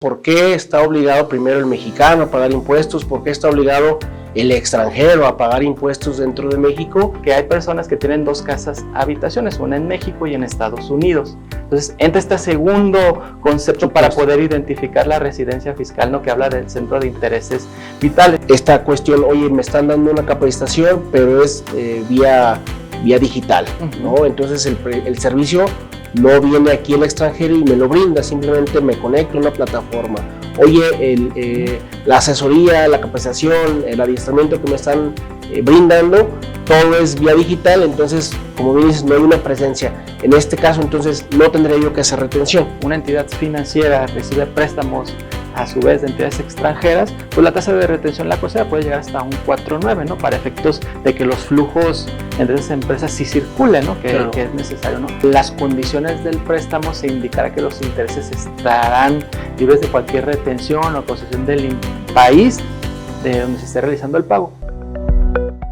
¿Por qué está obligado primero el mexicano a pagar impuestos? ¿Por qué está obligado el extranjero a pagar impuestos dentro de México? Que hay personas que tienen dos casas habitaciones, una en México y en Estados Unidos. Entonces entra este segundo concepto para poder identificar la residencia fiscal, ¿no? Que habla del centro de intereses vitales. Esta cuestión, oye, me están dando una capacitación, pero es vía digital, ¿no? Entonces el servicio no viene aquí el extranjero y me lo brinda, simplemente me conecto a una plataforma. Oye, la asesoría, la capacitación, el adiestramiento que me están brindando, todo es vía digital, entonces, como bien dices, no hay una presencia. En este caso, entonces, no tendría yo que hacer retención. Una entidad financiera recibe préstamos a su vez de entidades extranjeras, pues la tasa de retención la cosa puede llegar hasta un 4.9, ¿no? Para efectos de que los flujos entre esas empresas sí circulen, ¿no? Claro. Que es necesario, ¿no? Las condiciones del préstamo se indicará que los intereses estarán libres de cualquier retención o concesión del país de donde se esté realizando el pago.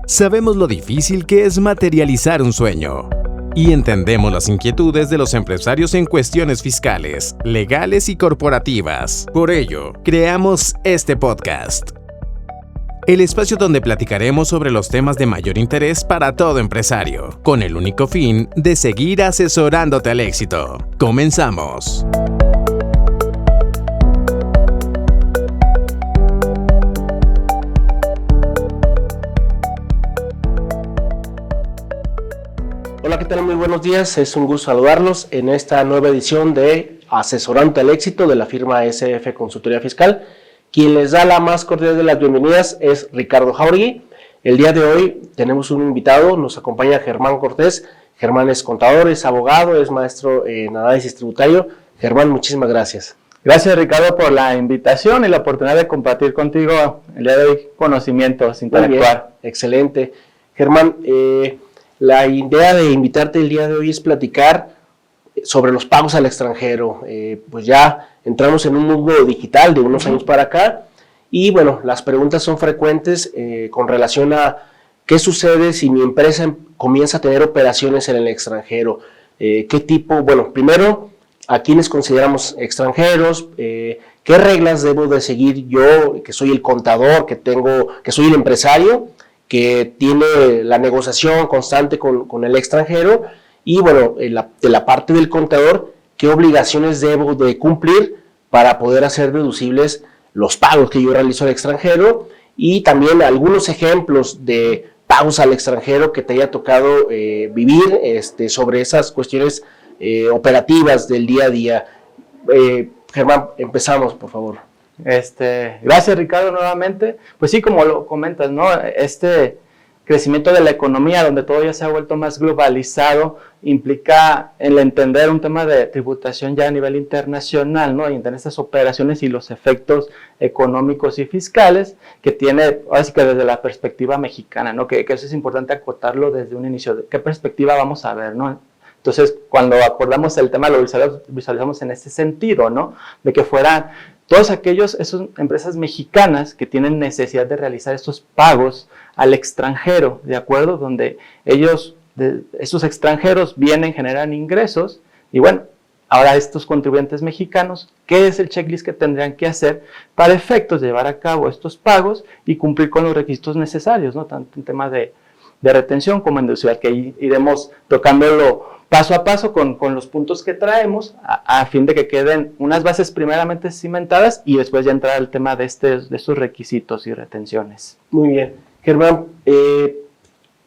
Sabemos lo difícil que es materializar un sueño y entendemos las inquietudes de los empresarios en cuestiones fiscales, legales y corporativas. Por ello, creamos este podcast, el espacio donde platicaremos sobre los temas de mayor interés para todo empresario, con el único fin de seguir asesorándote al éxito. Comenzamos. Hola, ¿qué tal? Muy buenos días, es un gusto saludarlos en esta nueva edición de Asesorando al Éxito de la firma SF Consultoría Fiscal. Quien les da la más cordial de las bienvenidas es Ricardo Jauregui. El día de hoy tenemos un invitado, nos acompaña Germán Cortés. Germán es contador, es abogado, es maestro en análisis tributario. Germán, muchísimas gracias. Gracias, Ricardo, por la invitación y la oportunidad de compartir contigo el día de hoy conocimientos, interactuar. Excelente. Germán, la idea de invitarte el día de hoy es platicar sobre los pagos al extranjero. Pues ya entramos en un mundo digital de unos años para acá y bueno, las preguntas son frecuentes con relación a qué sucede si mi empresa comienza a tener operaciones en el extranjero. ¿Qué tipo? Bueno, primero, ¿a quiénes consideramos extranjeros? ¿Qué reglas debo de seguir yo, que soy el contador, que soy el empresario, que tiene la negociación constante con el extranjero? Y bueno, de la parte del contador, ¿qué obligaciones debo de cumplir para poder hacer deducibles los pagos que yo realizo al extranjero? Y también algunos ejemplos de pagos al extranjero que te haya tocado vivir sobre esas cuestiones operativas del día a día. Germán, empezamos, por favor. Gracias, Ricardo, nuevamente. Pues sí, como lo comentas, ¿no? Este crecimiento de la economía, donde todo ya se ha vuelto más globalizado, implica el entender un tema de tributación ya a nivel internacional, ¿no? Y entender estas operaciones y los efectos económicos y fiscales que tiene, así que desde la perspectiva mexicana, ¿no? Que eso es importante acotarlo desde un inicio. ¿De qué perspectiva vamos a ver, no? Entonces, cuando acordamos el tema, lo visualizamos en ese sentido, ¿no? De que fueran todas esas empresas mexicanas que tienen necesidad de realizar estos pagos al extranjero, ¿de acuerdo? Donde esos extranjeros vienen, generan ingresos y bueno, ahora estos contribuyentes mexicanos, ¿qué es el checklist que tendrían que hacer para efectos de llevar a cabo estos pagos y cumplir con los requisitos necesarios, ¿no? Tanto en tema de retención como en deducibilidad, que iremos tocándolo paso a paso con los puntos que traemos a fin de que queden unas bases primeramente cimentadas y después ya entrar al tema de estos requisitos y retenciones. Muy bien. Germán,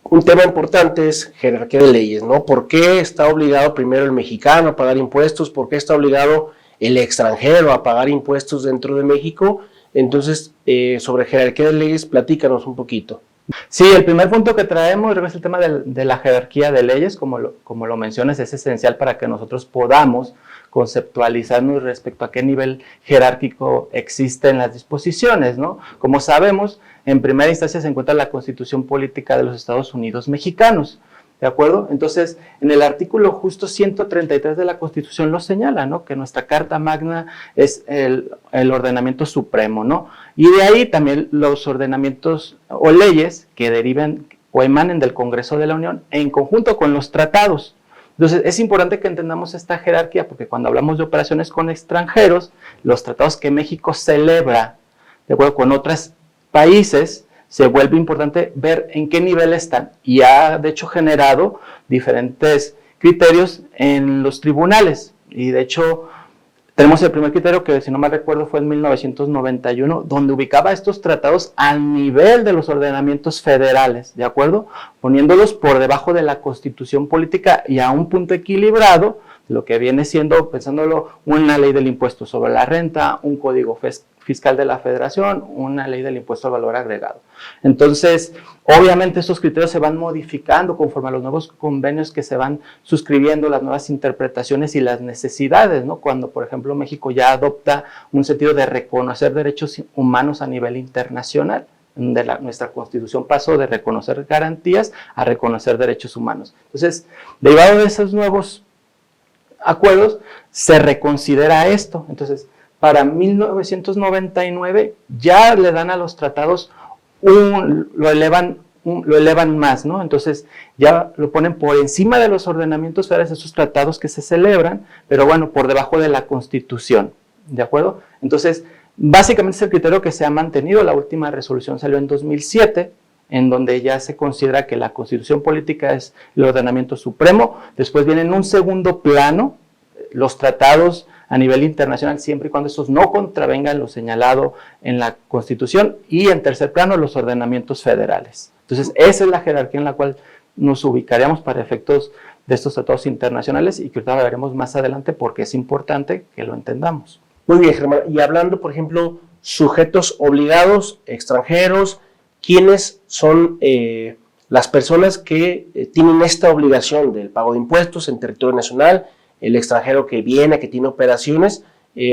un tema importante es jerarquía de leyes, ¿no? ¿Por qué está obligado primero el mexicano a pagar impuestos? ¿Por qué está obligado el extranjero a pagar impuestos dentro de México? Entonces, sobre jerarquía de leyes, platícanos un poquito. Sí, el primer punto que traemos es el tema de la jerarquía de leyes, como lo mencionas, es esencial para que nosotros podamos conceptualizarnos respecto a qué nivel jerárquico existen las disposiciones, ¿no? Como sabemos, en primera instancia se encuentra la Constitución Política de los Estados Unidos Mexicanos, ¿de acuerdo? Entonces, en el artículo justo 133 de la Constitución lo señala, ¿no? Que nuestra Carta Magna es el ordenamiento supremo, ¿no? Y de ahí también los ordenamientos o leyes que deriven o emanen del Congreso de la Unión en conjunto con los tratados, Entonces, es importante que entendamos esta jerarquía, porque cuando hablamos de operaciones con extranjeros, los tratados que México celebra, de acuerdo con otros países, se vuelve importante ver en qué nivel están. Y ha, de hecho, generado diferentes criterios en los tribunales. Y, de hecho, tenemos el primer criterio que, si no mal recuerdo, fue en 1991, donde ubicaba estos tratados al nivel de los ordenamientos federales, ¿de acuerdo? Poniéndolos por debajo de la Constitución política y a un punto equilibrado, lo que viene siendo, pensándolo, una ley del impuesto sobre la renta, un código fiscal de la federación, una ley del impuesto al valor agregado. Entonces, obviamente estos criterios se van modificando conforme a los nuevos convenios que se van suscribiendo, las nuevas interpretaciones y las necesidades, ¿no? Cuando, por ejemplo, México ya adopta un sentido de reconocer derechos humanos a nivel internacional. Nuestra Constitución pasó de reconocer garantías a reconocer derechos humanos. Entonces, derivado de esos nuevos acuerdos, se reconsidera esto. Entonces, para 1999 ya le dan a los tratados lo elevan más, ¿no? Entonces ya lo ponen por encima de los ordenamientos federales, esos tratados que se celebran, pero bueno, por debajo de la Constitución, ¿de acuerdo? Entonces, básicamente es el criterio que se ha mantenido. La última resolución salió en 2007, en donde ya se considera que la Constitución política es el ordenamiento supremo. Después viene en un segundo plano los tratados a nivel internacional, siempre y cuando estos no contravengan lo señalado en la Constitución, y en tercer plano los ordenamientos federales. Entonces, esa es la jerarquía en la cual nos ubicaríamos para efectos de estos tratados internacionales, y que ahorita veremos más adelante porque es importante que lo entendamos. Muy bien, Germán. Y hablando, por ejemplo, sujetos obligados, extranjeros, ¿quiénes son las personas que tienen esta obligación del pago de impuestos en territorio nacional? El extranjero que viene, que tiene operaciones,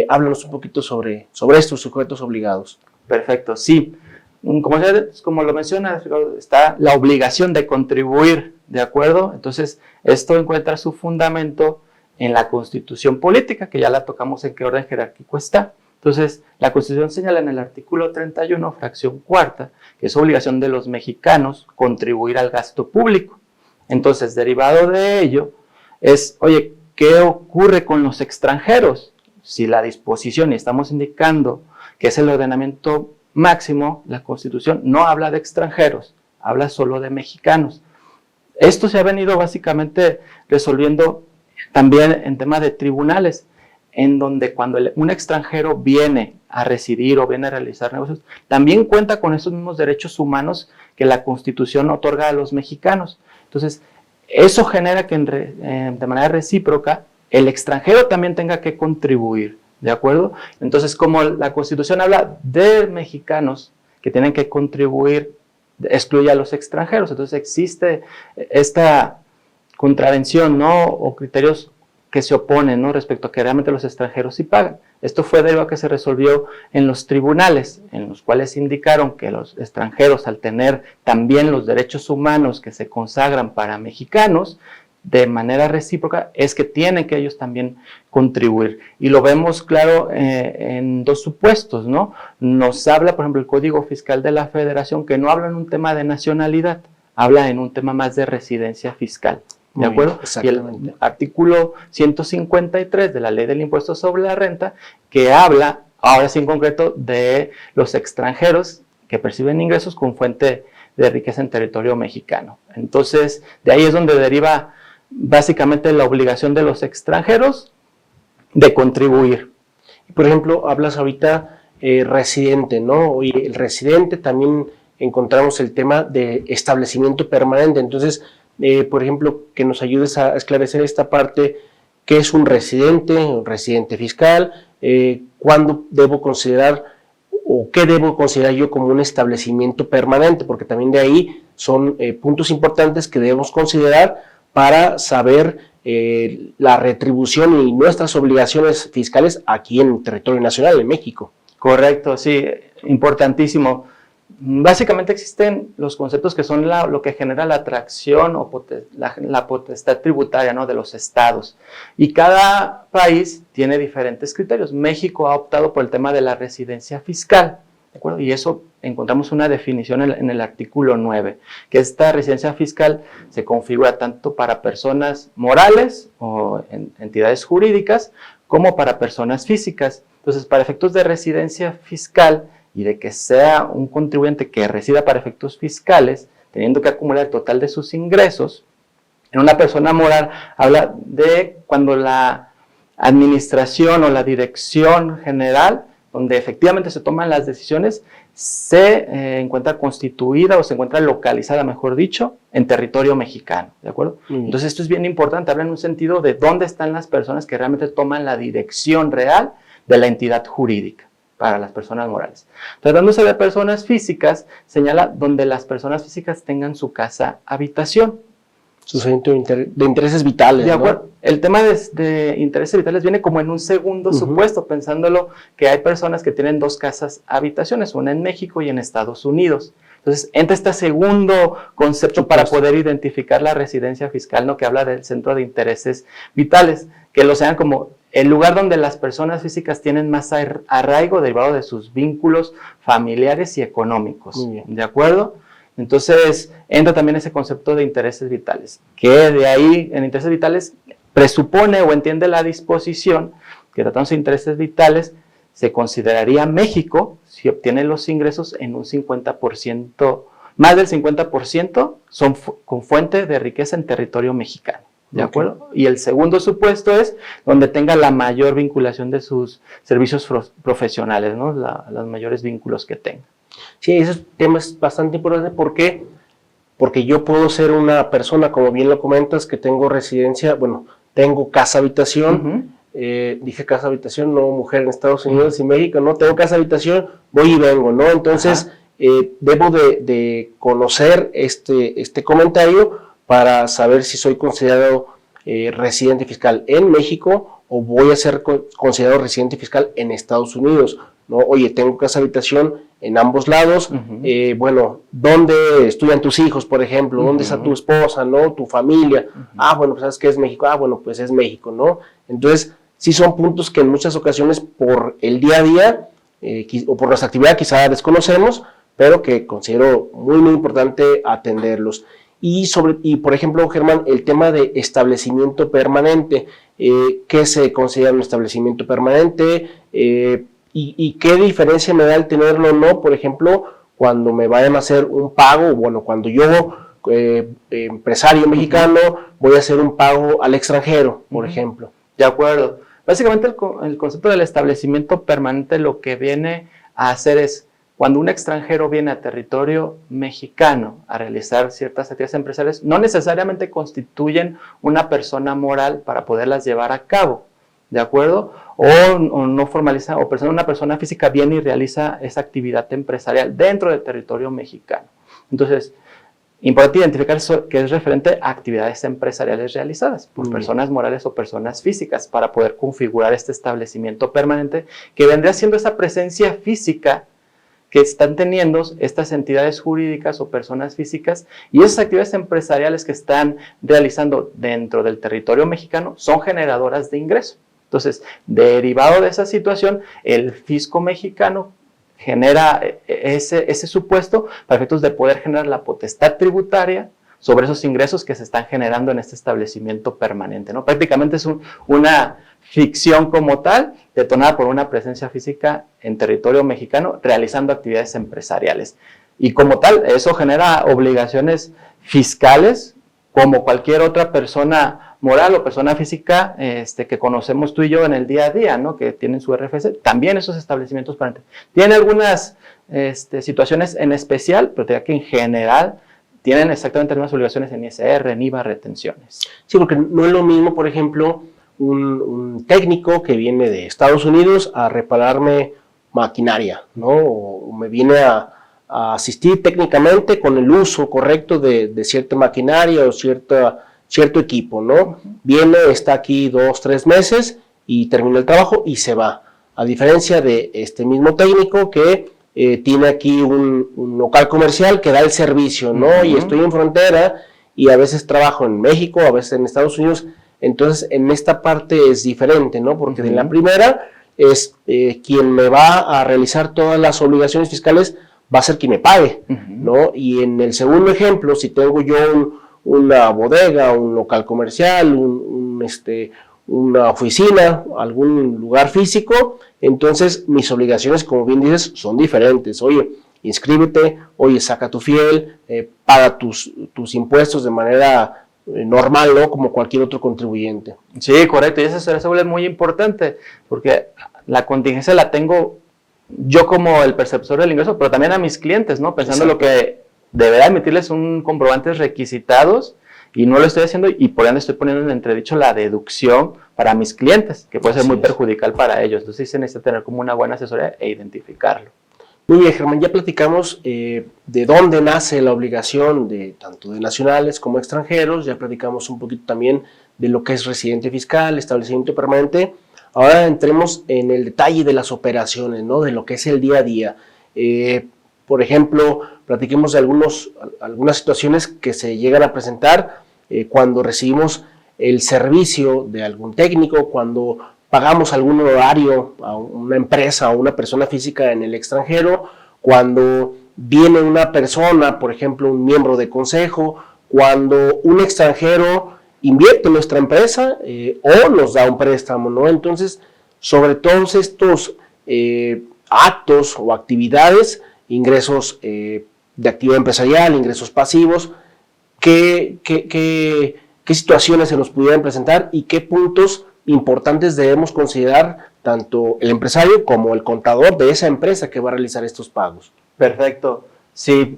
háblanos un poquito sobre estos sujetos obligados. Perfecto, sí. Como lo mencionas, está la obligación de contribuir, ¿de acuerdo? Entonces, esto encuentra su fundamento en la Constitución política, que ya la tocamos en qué orden jerárquico está. Entonces, la Constitución señala en el artículo 31, fracción cuarta, que es obligación de los mexicanos contribuir al gasto público. Entonces, derivado de ello, es, oye, ¿qué ocurre con los extranjeros? Si la disposición, y estamos indicando que es el ordenamiento máximo, la Constitución no habla de extranjeros, habla solo de mexicanos. Esto se ha venido básicamente resolviendo también en tema de tribunales, en donde cuando un extranjero viene a residir o viene a realizar negocios, también cuenta con esos mismos derechos humanos que la Constitución otorga a los mexicanos. Entonces, eso genera que de manera recíproca el extranjero también tenga que contribuir, ¿de acuerdo? Entonces, como la Constitución habla de mexicanos que tienen que contribuir, excluye a los extranjeros. Entonces existe esta contravención, ¿no? O criterios que se oponen, ¿no? Respecto a que realmente los extranjeros sí pagan. Esto fue debido a que se resolvió en los tribunales, en los cuales indicaron que los extranjeros, al tener también los derechos humanos que se consagran para mexicanos, de manera recíproca, es que tienen que ellos también contribuir. Y lo vemos claro en dos supuestos, ¿no? Nos habla, por ejemplo, el Código Fiscal de la Federación, que no habla en un tema de nacionalidad, habla en un tema más de residencia fiscal. ¿De acuerdo? Y el artículo 153 de la Ley del Impuesto sobre la Renta, que habla, ahora sí en concreto, de los extranjeros que perciben ingresos con fuente de riqueza en territorio mexicano. Entonces, de ahí es donde deriva básicamente la obligación de los extranjeros de contribuir. Por ejemplo, hablas ahorita residente, ¿no? Oye, el residente también encontramos el tema de establecimiento permanente. Entonces, por ejemplo, que nos ayudes a esclarecer esta parte, ¿qué es un residente fiscal? ¿Cuándo debo considerar o qué debo considerar yo como un establecimiento permanente? Porque también de ahí son puntos importantes que debemos considerar para saber la retribución y nuestras obligaciones fiscales aquí en el territorio nacional, en México. Correcto, sí, importantísimo. Básicamente existen los conceptos que son lo que genera la atracción o la potestad tributaria, ¿no? De los estados. Y cada país tiene diferentes criterios. México ha optado por el tema de la residencia fiscal. ¿de acuerdo? Y eso encontramos una definición en el artículo 9, que esta residencia fiscal se configura tanto para personas morales o entidades jurídicas como para personas físicas. Entonces, para efectos de residencia fiscal y de que sea un contribuyente que resida para efectos fiscales, teniendo que acumular el total de sus ingresos, en una persona moral habla de cuando la administración o la dirección general, donde efectivamente se toman las decisiones, se encuentra constituida o se encuentra localizada, mejor dicho, en territorio mexicano, ¿de acuerdo? Entonces esto es bien importante, habla en un sentido de dónde están las personas que realmente toman la dirección real de la entidad jurídica para las personas morales. Tratándose de personas físicas, señala donde las personas físicas tengan su casa habitación. Su centro de intereses vitales, de acuerdo. ¿no? El tema de intereses vitales viene como en un segundo supuesto, pensándolo que hay personas que tienen 2 casas habitaciones, una en México y en Estados Unidos. Entonces, entra este segundo concepto para poder identificar la residencia fiscal, ¿no? Que habla del centro de intereses vitales, que lo sean como el lugar donde las personas físicas tienen más arraigo derivado de sus vínculos familiares y económicos. Muy bien. ¿De acuerdo? Entonces, entra también ese concepto de intereses vitales, que de ahí, en intereses vitales, presupone o entiende la disposición que tratándose de intereses vitales, se consideraría México, si obtiene los ingresos en un 50%, más del 50% son con fuente de riqueza en territorio mexicano, ¿de acuerdo? Y el segundo supuesto es donde tenga la mayor vinculación de sus servicios profesionales, ¿no? Los mayores vínculos que tenga. Sí, ese tema es bastante importante. ¿Por qué? Porque yo puedo ser una persona, como bien lo comentas, que tengo residencia, bueno, tengo casa-habitación, dije casa-habitación, no mujer en Estados Unidos y México, no, tengo casa-habitación, voy y vengo, ¿no? Entonces, debo de conocer este comentario para saber si soy considerado residente fiscal en México o voy a ser considerado residente fiscal en Estados Unidos, ¿no? Oye, tengo casa-habitación en ambos lados, bueno, ¿dónde estudian tus hijos, por ejemplo? ¿Dónde está tu esposa, no? Tu familia. Ah, bueno, pues ¿sabes qué es México? Ah, bueno, pues es México, ¿no? Entonces, sí son puntos que en muchas ocasiones por el día a día o por nuestra actividad quizá desconocemos, pero que considero muy, muy importante atenderlos. Y por ejemplo, Germán, el tema de establecimiento permanente, ¿qué se considera un establecimiento permanente? ¿Y qué diferencia me da el tenerlo o no? Por ejemplo, cuando me vayan a hacer un pago, bueno, cuando yo, empresario mexicano, voy a hacer un pago al extranjero, por ejemplo. De acuerdo. Básicamente el concepto del establecimiento permanente lo que viene a hacer es cuando un extranjero viene a territorio mexicano a realizar ciertas actividades empresariales, no necesariamente constituyen una persona moral para poderlas llevar a cabo, ¿de acuerdo? O no formaliza, o una persona física viene y realiza esa actividad empresarial dentro del territorio mexicano. Entonces, importante identificar eso, que es referente a actividades empresariales realizadas por personas morales o personas físicas para poder configurar este establecimiento permanente que vendría siendo esa presencia física que están teniendo estas entidades jurídicas o personas físicas y esas actividades empresariales que están realizando dentro del territorio mexicano son generadoras de ingreso. Entonces, derivado de esa situación, el fisco mexicano genera ese supuesto para efectos de poder generar la potestad tributaria sobre esos ingresos que se están generando en este establecimiento permanente, ¿no? Prácticamente es una ficción como tal, detonada por una presencia física en territorio mexicano realizando actividades empresariales. Y como tal, eso genera obligaciones fiscales como cualquier otra persona moral o persona física que conocemos tú y yo en el día a día, ¿no? Que tienen su RFC, también esos establecimientos permanentes. Tiene algunas situaciones en especial, pero te diría que en general tienen exactamente las mismas obligaciones en ISR, en IVA, retenciones. Sí, porque no es lo mismo, por ejemplo, un técnico que viene de Estados Unidos a repararme maquinaria, ¿no? O me viene a asistir técnicamente con el uso correcto de cierta maquinaria o cierto equipo, ¿no? Viene, está aquí 2, 3 meses y termina el trabajo y se va. A diferencia de este mismo técnico que tiene aquí un local comercial que da el servicio, ¿no? Y estoy en frontera y a veces trabajo en México, a veces en Estados Unidos. Entonces, en esta parte es diferente, ¿no? Porque en la primera es quien me va a realizar todas las obligaciones fiscales, va a ser quien me pague, ¿no? Y en el segundo ejemplo, si tengo yo una bodega, un local comercial, una oficina, algún lugar físico, entonces mis obligaciones, como bien dices, son diferentes. Oye, inscríbete, oye, saca tu fiel, paga tus impuestos de manera normal, ¿no? Como cualquier otro contribuyente. Sí, correcto, y eso se vuelve muy importante, porque la contingencia la tengo yo como el perceptor del ingreso, pero también a mis clientes, ¿no? Pensando lo que deberá emitirles un comprobantes requisitados, y no lo estoy haciendo, y por ende estoy poniendo en entredicho la deducción para mis clientes, que puede ser muy perjudicial para ellos. Entonces sí se necesita tener como una buena asesoría e identificarlo. Muy bien, Germán, ya platicamos de dónde nace la obligación de tanto de nacionales como extranjeros, ya platicamos un poquito también de lo que es residente fiscal, establecimiento permanente. Ahora entremos en el detalle de las operaciones, ¿no? De lo que es el día a día. Por ejemplo, platiquemos de algunas situaciones que se llegan a presentar cuando recibimos el servicio de algún técnico, cuando pagamos algún horario a una empresa o una persona física en el extranjero, cuando viene una persona, por ejemplo, un miembro de consejo, cuando un extranjero invierte en nuestra empresa o nos da un préstamo, ¿no? Entonces, sobre todos estos actos o actividades, ingresos de actividad empresarial, ingresos pasivos, ¿qué situaciones se nos pudieran presentar y qué puntos importantes debemos considerar tanto el empresario como el contador de esa empresa que va a realizar estos pagos? Perfecto. Sí,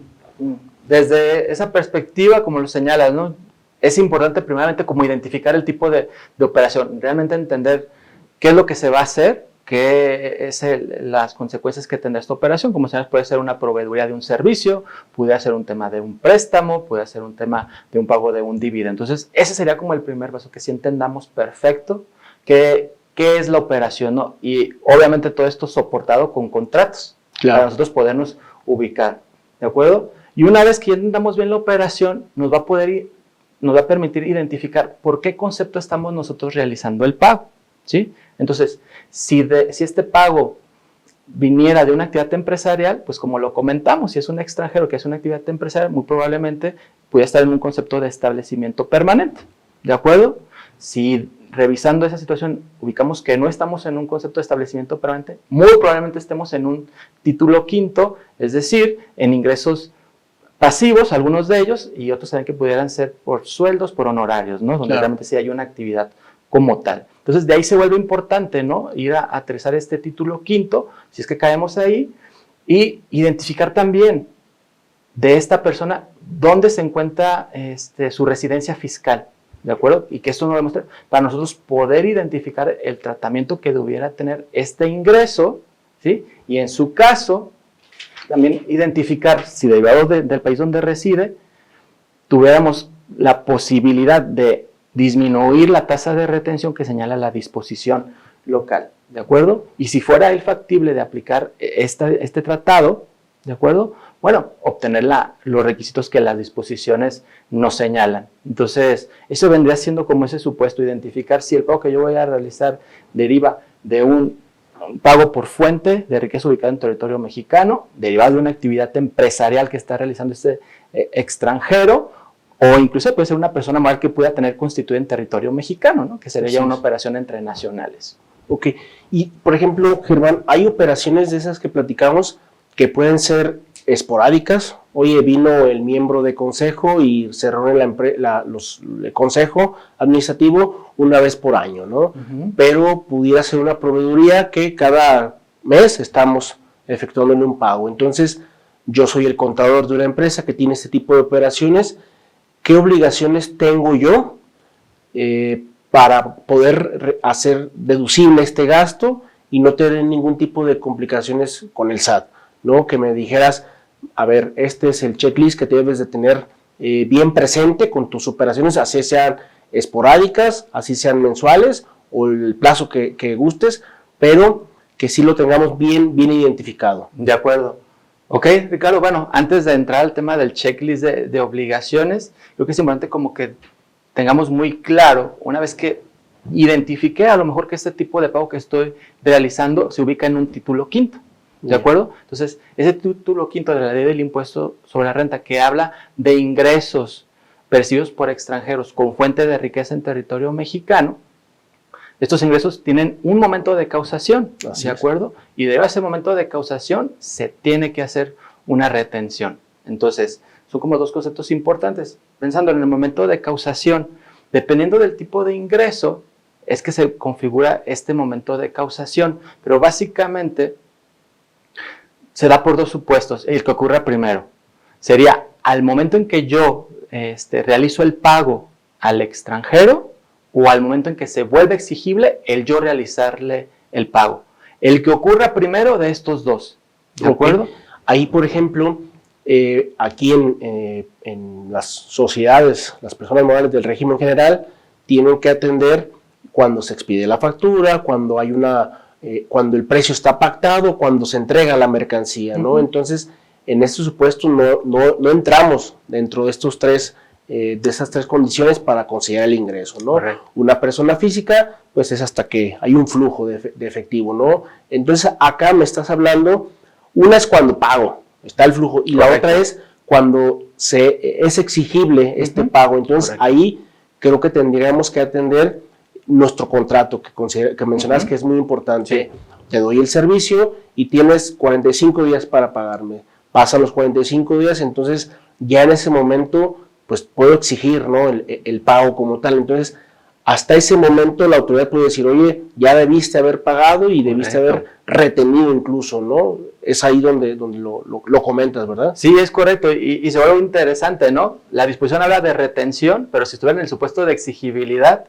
desde esa perspectiva, como lo señalas, ¿no? Es importante primeramente como identificar el tipo de operación, realmente entender qué es lo que se va a hacer, qué es las consecuencias que tendrá esta operación. Como sabes, puede ser una proveeduría de un servicio, puede ser un tema de un préstamo, puede ser un tema de un pago de un dividendo. Entonces, ese sería como el primer paso, que sí entendamos perfecto qué es la operación, ¿no? Y obviamente todo esto soportado con contratos, para nosotros podernos ubicar, ¿de acuerdo? Y una vez que entendamos bien la operación, nos va a permitir identificar por qué concepto estamos nosotros realizando el pago, ¿sí? Entonces, si este pago viniera de una actividad empresarial, pues como lo comentamos, si es un extranjero que es una actividad empresarial, muy probablemente puede estar en un concepto de establecimiento permanente, ¿de acuerdo? Si revisando esa situación ubicamos que no estamos en un concepto de establecimiento permanente, muy probablemente estemos en un título quinto, es decir, en ingresos pasivos, algunos de ellos, y otros también que pudieran ser por sueldos, por honorarios, ¿no? Donde realmente sí hay una actividad como tal. Entonces, de ahí se vuelve importante, ¿no? Ir a aterrizar este título quinto, si es que caemos ahí, y identificar también de esta persona dónde se encuentra su residencia fiscal, ¿de acuerdo? Y que esto nos demuestre, para nosotros poder identificar el tratamiento que debiera tener este ingreso, ¿sí? Y en su caso, también identificar si derivado del país donde reside, tuviéramos la posibilidad de disminuir la tasa de retención que señala la disposición local, ¿de acuerdo? Y si fuera el factible de aplicar este tratado, ¿de acuerdo? Bueno, obtener los requisitos que las disposiciones nos señalan. Entonces, eso vendría siendo como ese supuesto, identificar si el pago que yo voy a realizar deriva de un pago por fuente de riqueza ubicada en territorio mexicano, derivado de una actividad empresarial que está realizando este extranjero, o incluso puede ser una persona moral que pueda tener constituida en territorio mexicano, ¿no? Que sería ya una operación entre nacionales. Ok, y por ejemplo, Germán, hay operaciones de esas que platicamos que pueden ser esporádicas. Oye, vino el miembro de consejo y se reúne el consejo administrativo una vez por año, ¿no? Pero pudiera ser una proveeduría que cada mes estamos efectuando un pago. Entonces, yo soy el contador de una empresa que tiene este tipo de operaciones. ¿Qué obligaciones tengo yo para poder hacer deducible este gasto y no tener ningún tipo de complicaciones con el SAT, ¿no? Que me dijeras, a ver, este es el checklist que debes de tener bien presente con tus operaciones, así sean esporádicas, así sean mensuales o el plazo que gustes, pero que sí lo tengamos bien identificado. De acuerdo. Ok, Ricardo, bueno, antes de entrar al tema del checklist de obligaciones, creo que es importante como que tengamos muy claro, una vez que identifiqué a lo mejor que este tipo de pago que estoy realizando se ubica en un título quinto. ¿De acuerdo? Entonces, ese título quinto de la ley del impuesto sobre la renta que habla de ingresos percibidos por extranjeros con fuente de riqueza en territorio mexicano, estos ingresos tienen un momento de causación, ¿de acuerdo? Y debido a ese momento de causación se tiene que hacer una retención. Entonces, son como dos conceptos importantes. Pensando en el momento de causación, dependiendo del tipo de ingreso, es que se configura este momento de causación, pero básicamente se da por dos supuestos. El que ocurra primero sería al momento en que yo realizo el pago al extranjero o al momento en que se vuelve exigible el yo realizarle el pago. El que ocurra primero de estos dos. ¿De acuerdo? Ahí, por ejemplo, aquí en las sociedades, las personas morales del régimen general tienen que atender cuando se expide la factura, cuando hay cuando el precio está pactado, cuando se entrega la mercancía, ¿no? Entonces, en este supuesto no entramos dentro de estos de esas tres condiciones para considerar el ingreso, ¿no? Correcto. Una persona física, pues es hasta que hay un flujo de efectivo, ¿no? Entonces, acá me estás hablando, una es cuando pago, está el flujo, y Correcto. la otra es cuando es exigible este pago. Entonces, ahí creo que tendríamos que atender nuestro contrato, que mencionas que es muy importante. Sí. Te doy el servicio y tienes 45 días para pagarme. Pasan los 45 días, entonces ya en ese momento pues puedo exigir, ¿no?, el pago como tal. Entonces, hasta ese momento la autoridad puede decir, oye, ya debiste haber pagado y debiste haber retenido incluso, ¿no? Es ahí donde lo comentas, ¿verdad? Sí, es correcto, y se vuelve interesante, ¿no? La disposición habla de retención, pero si estuviera en el supuesto de exigibilidad,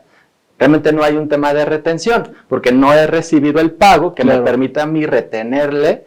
realmente no hay un tema de retención, porque no he recibido el pago que me permita a mí retenerle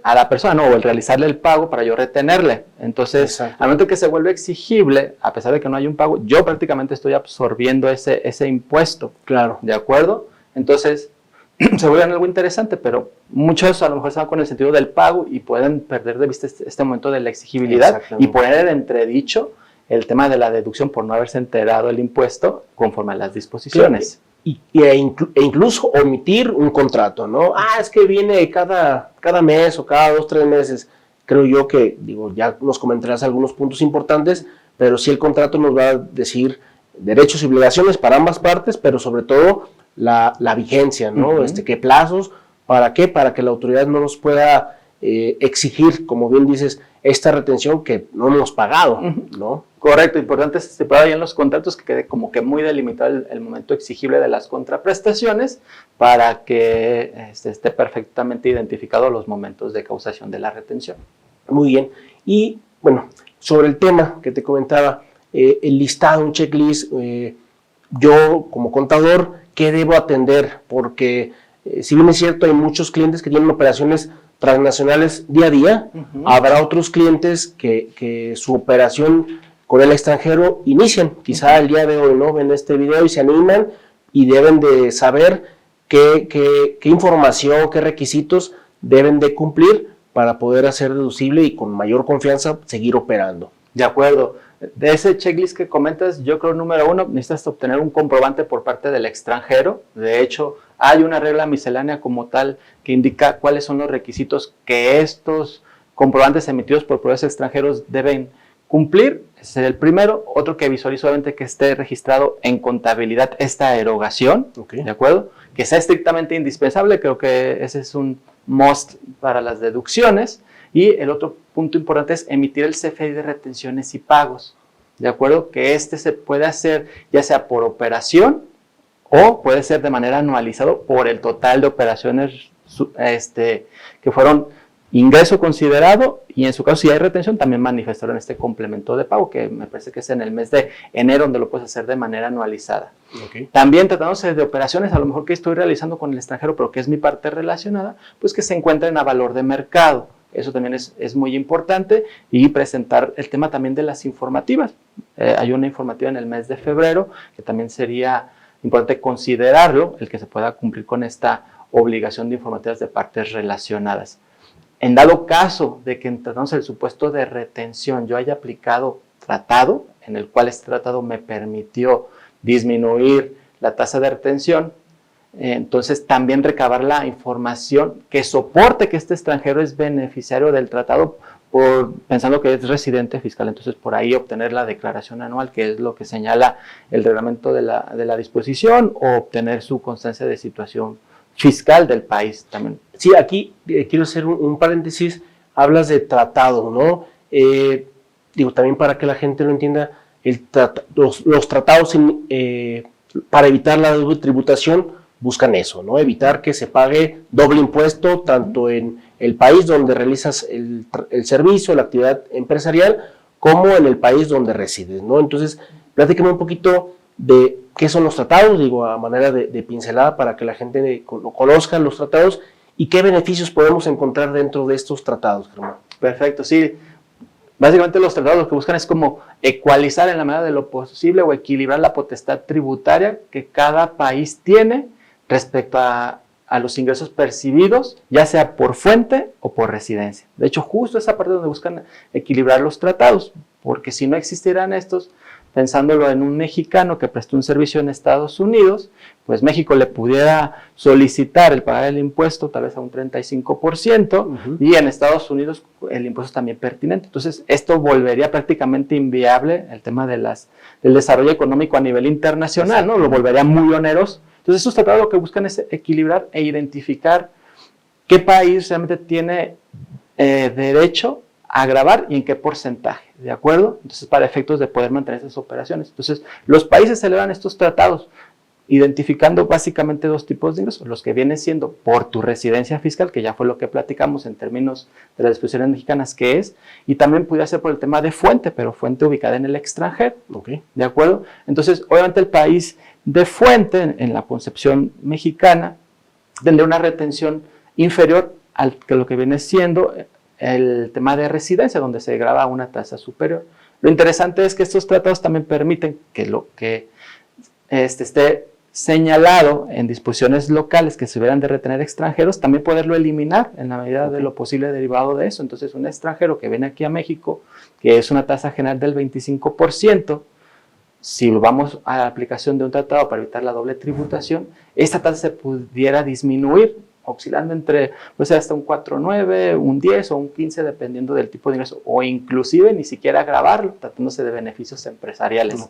a la persona, ¿no? O el realizarle el pago para yo retenerle. Entonces, al momento que se vuelve exigible, a pesar de que no hay un pago, yo prácticamente estoy absorbiendo ese impuesto. Claro. ¿De acuerdo? Entonces, se vuelve algo interesante, pero muchos a lo mejor están con el sentido del pago y pueden perder de vista este momento de la exigibilidad y poner en entredicho el tema de la deducción por no haberse enterado el impuesto conforme a las disposiciones. E incluso omitir un contrato, ¿no? Es que viene cada mes o cada 2, 3 meses. Creo yo que, ya nos comentarás algunos puntos importantes, pero sí el contrato nos va a decir derechos y obligaciones para ambas partes, pero sobre todo la vigencia, ¿no? ¿Qué plazos? ¿Para qué? Para que la autoridad no nos pueda exigir, como bien dices, esta retención que no hemos pagado, ¿no? Correcto, importante es estipulado ahí en los contratos que quede como que muy delimitado el momento exigible de las contraprestaciones para que esté perfectamente identificado los momentos de causación de la retención. Muy bien. Y bueno, sobre el tema que te comentaba, el listado, un checklist, yo como contador, ¿qué debo atender? Porque si bien es cierto, hay muchos clientes que tienen operaciones transnacionales día a día, habrá otros clientes que su operación con el extranjero inician, quizá el día de hoy, ¿no? Ven este video y se animan y deben de saber qué información, qué requisitos deben de cumplir para poder hacer deducible y con mayor confianza seguir operando. De acuerdo. De ese checklist que comentas, yo creo número 1, necesitas obtener un comprobante por parte del extranjero. De hecho, hay una regla miscelánea como tal que indica cuáles son los requisitos que estos comprobantes emitidos por proveedores extranjeros deben cumplir. Ese es el primero. Otro que visualizo obviamente que esté registrado en contabilidad esta erogación, ¿de acuerdo? Que sea estrictamente indispensable, creo que ese es un must para las deducciones. Y el otro punto importante es emitir el CFDI de retenciones y pagos, ¿de acuerdo? Que se puede hacer ya sea por operación o puede ser de manera anualizada por el total de operaciones que fueron ingreso considerado, y en su caso si hay retención también manifestaron este complemento de pago, que me parece que es en el mes de enero donde lo puedes hacer de manera anualizada. También tratándose de operaciones a lo mejor que estoy realizando con el extranjero pero que es mi parte relacionada, pues que se encuentren a valor de mercado. Eso también es muy importante, y presentar el tema también de las informativas. Hay una informativa en el mes de febrero que también sería importante considerarlo, el que se pueda cumplir con esta obligación de informativas de partes relacionadas. En dado caso de que tratándose del supuesto de retención yo haya aplicado tratado, en el cual este tratado me permitió disminuir la tasa de retención, entonces también recabar la información que soporte que este extranjero es beneficiario del tratado, pensando que es residente fiscal. Entonces por ahí obtener la declaración anual, que es lo que señala el reglamento de la disposición, o obtener su constancia de situación fiscal del país también. Sí, aquí quiero hacer un paréntesis. Hablas de tratado, ¿no? Digo, también para que la gente lo entienda, los tratados para evitar la doble tributación buscan eso, ¿no? Evitar que se pague doble impuesto tanto en el país donde realizas el servicio, la actividad empresarial, como en el país donde resides, ¿no? Entonces, platícame un poquito de qué son los tratados, digo, a manera de pincelada para que la gente conozca los tratados y qué beneficios podemos encontrar dentro de estos tratados, Germán. Perfecto, sí. Básicamente los tratados lo que buscan es como ecualizar en la medida de lo posible o equilibrar la potestad tributaria que cada país tiene respecto a los ingresos percibidos, ya sea por fuente o por residencia. De hecho, justo esa parte donde buscan equilibrar los tratados, porque si no existieran estos, pensándolo en un mexicano que prestó un servicio en Estados Unidos, pues México le pudiera solicitar el pagar el impuesto tal vez a un 35%, y en Estados Unidos el impuesto es también pertinente. Entonces, esto volvería prácticamente inviable el tema del desarrollo económico a nivel internacional, ¿no? Lo volvería muy oneroso. Entonces, estos tratados lo que buscan es equilibrar e identificar qué país realmente tiene derecho a gravar y en qué porcentaje, ¿de acuerdo? Entonces, para efectos de poder mantener esas operaciones. Entonces, los países celebran estos tratados identificando básicamente dos tipos de ingresos, los que vienen siendo por tu residencia fiscal, que ya fue lo que platicamos en términos de las disposiciones mexicanas, que es, y también pudiera ser por el tema de fuente, pero fuente ubicada en el extranjero, ¿de acuerdo? Entonces, obviamente el país de fuente, en la concepción mexicana, tendría una retención inferior a lo que viene siendo el tema de residencia, donde se grava una tasa superior. Lo interesante es que estos tratados también permiten que lo que esté señalado en disposiciones locales que se hubieran de retener extranjeros, también poderlo eliminar en la medida de lo posible derivado de eso. Entonces, un extranjero que viene aquí a México, que es una tasa general del 25%, si vamos a la aplicación de un tratado para evitar la doble tributación, esta tasa se pudiera disminuir, oscilando entre pues hasta un 4.9, un 10 o un 15, dependiendo del tipo de ingreso, o inclusive ni siquiera grabarlo, tratándose de beneficios empresariales.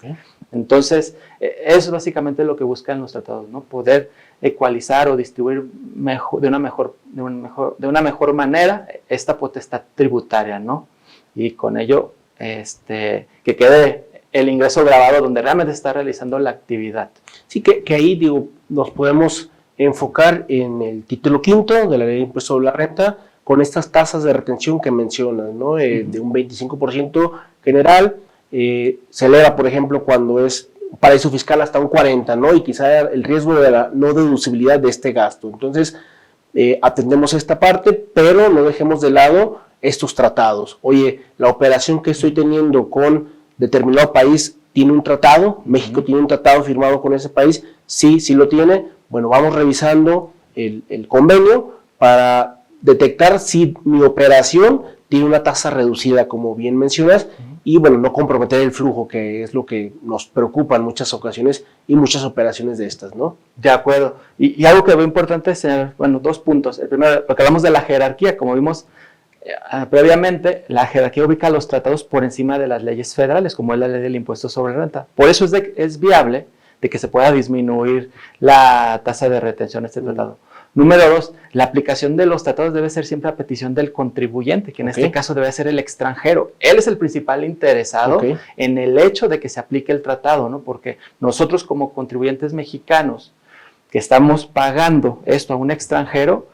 Entonces, eso es básicamente lo que buscan los tratados, ¿no? Poder ecualizar o distribuir de una mejor manera esta potestad tributaria, ¿no? Y con ello, que quede el ingreso grabado donde realmente está realizando la actividad. Sí, que ahí, digo, nos podemos enfocar en el título quinto de la ley de impuesto sobre la renta con estas tasas de retención que mencionas, ¿no? De un 25% general, se eleva, por ejemplo, cuando es paraíso fiscal hasta un 40%, ¿no? Y quizá el riesgo de la no deducibilidad de este gasto. Entonces, atendemos esta parte, pero no dejemos de lado estos tratados. Oye, la operación que estoy teniendo con determinado país tiene un tratado, México tiene un tratado firmado con ese país, sí lo tiene. Bueno, vamos revisando el convenio para detectar si mi operación tiene una tasa reducida, como bien mencionas, y bueno, no comprometer el flujo, que es lo que nos preocupa en muchas ocasiones y muchas operaciones de estas, ¿no? De acuerdo. Y algo que veo importante es, bueno, dos puntos. El primero, lo que hablamos de la jerarquía, como vimos previamente, la jerarquía ubica los tratados por encima de las leyes federales, como es la ley del impuesto sobre renta. Por eso es viable de que se pueda disminuir la tasa de retención de este tratado. Número dos, la aplicación de los tratados debe ser siempre a petición del contribuyente, que en este caso debe ser el extranjero. Él es el principal interesado en el hecho de que se aplique el tratado, ¿no? Porque nosotros como contribuyentes mexicanos que estamos pagando esto a un extranjero,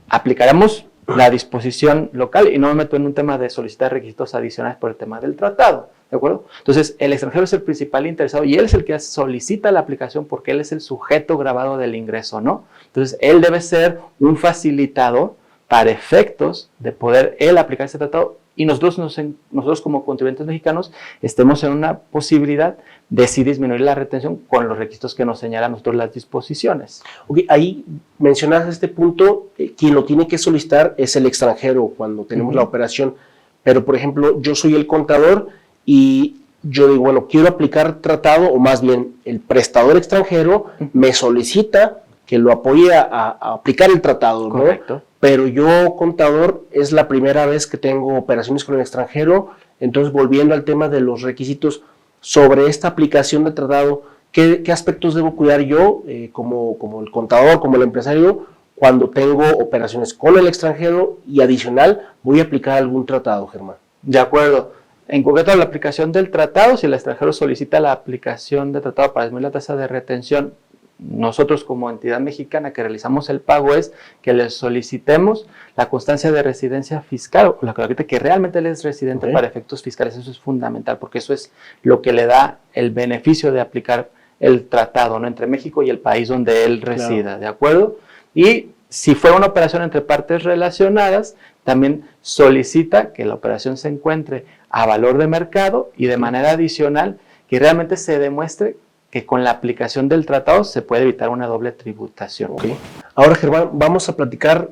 aplicaremos la disposición local y no me meto en un tema de solicitar requisitos adicionales por el tema del tratado, ¿de acuerdo? Entonces, el extranjero es el principal interesado y él es el que solicita la aplicación porque él es el sujeto grabado del ingreso, ¿no? Entonces, él debe ser un facilitador para efectos de poder él aplicar ese tratado y nosotros como contribuyentes mexicanos estemos en una posibilidad de sí disminuir la retención con los requisitos que nos señalan nosotros las disposiciones. Ahí mencionas este punto, quien lo tiene que solicitar es el extranjero cuando tenemos la operación, pero por ejemplo yo soy el contador y yo digo, bueno, quiero aplicar tratado, o más bien el prestador extranjero me solicita que lo apoye a aplicar el tratado, ¿no? Correcto. Pero yo, contador, es la primera vez que tengo operaciones con el extranjero. Entonces, volviendo al tema de los requisitos sobre esta aplicación del tratado, ¿qué aspectos debo cuidar yo como el contador, como el empresario, cuando tengo operaciones con el extranjero y adicional voy a aplicar algún tratado, Germán? De acuerdo. En concreto, la aplicación del tratado, si el extranjero solicita la aplicación del tratado para disminuir la tasa de retención, nosotros como entidad mexicana que realizamos el pago es que les solicitemos la constancia de residencia fiscal, o la que realmente él es residente para efectos fiscales. Eso es fundamental, porque eso es lo que le da el beneficio de aplicar el tratado, ¿no?, entre México y el país donde él resida, claro. ¿De acuerdo? Y si fuera una operación entre partes relacionadas, también solicita que la operación se encuentre a valor de mercado y de manera adicional que realmente se demuestre que con la aplicación del tratado se puede evitar una doble tributación. Okay. Ahora, Germán, vamos a platicar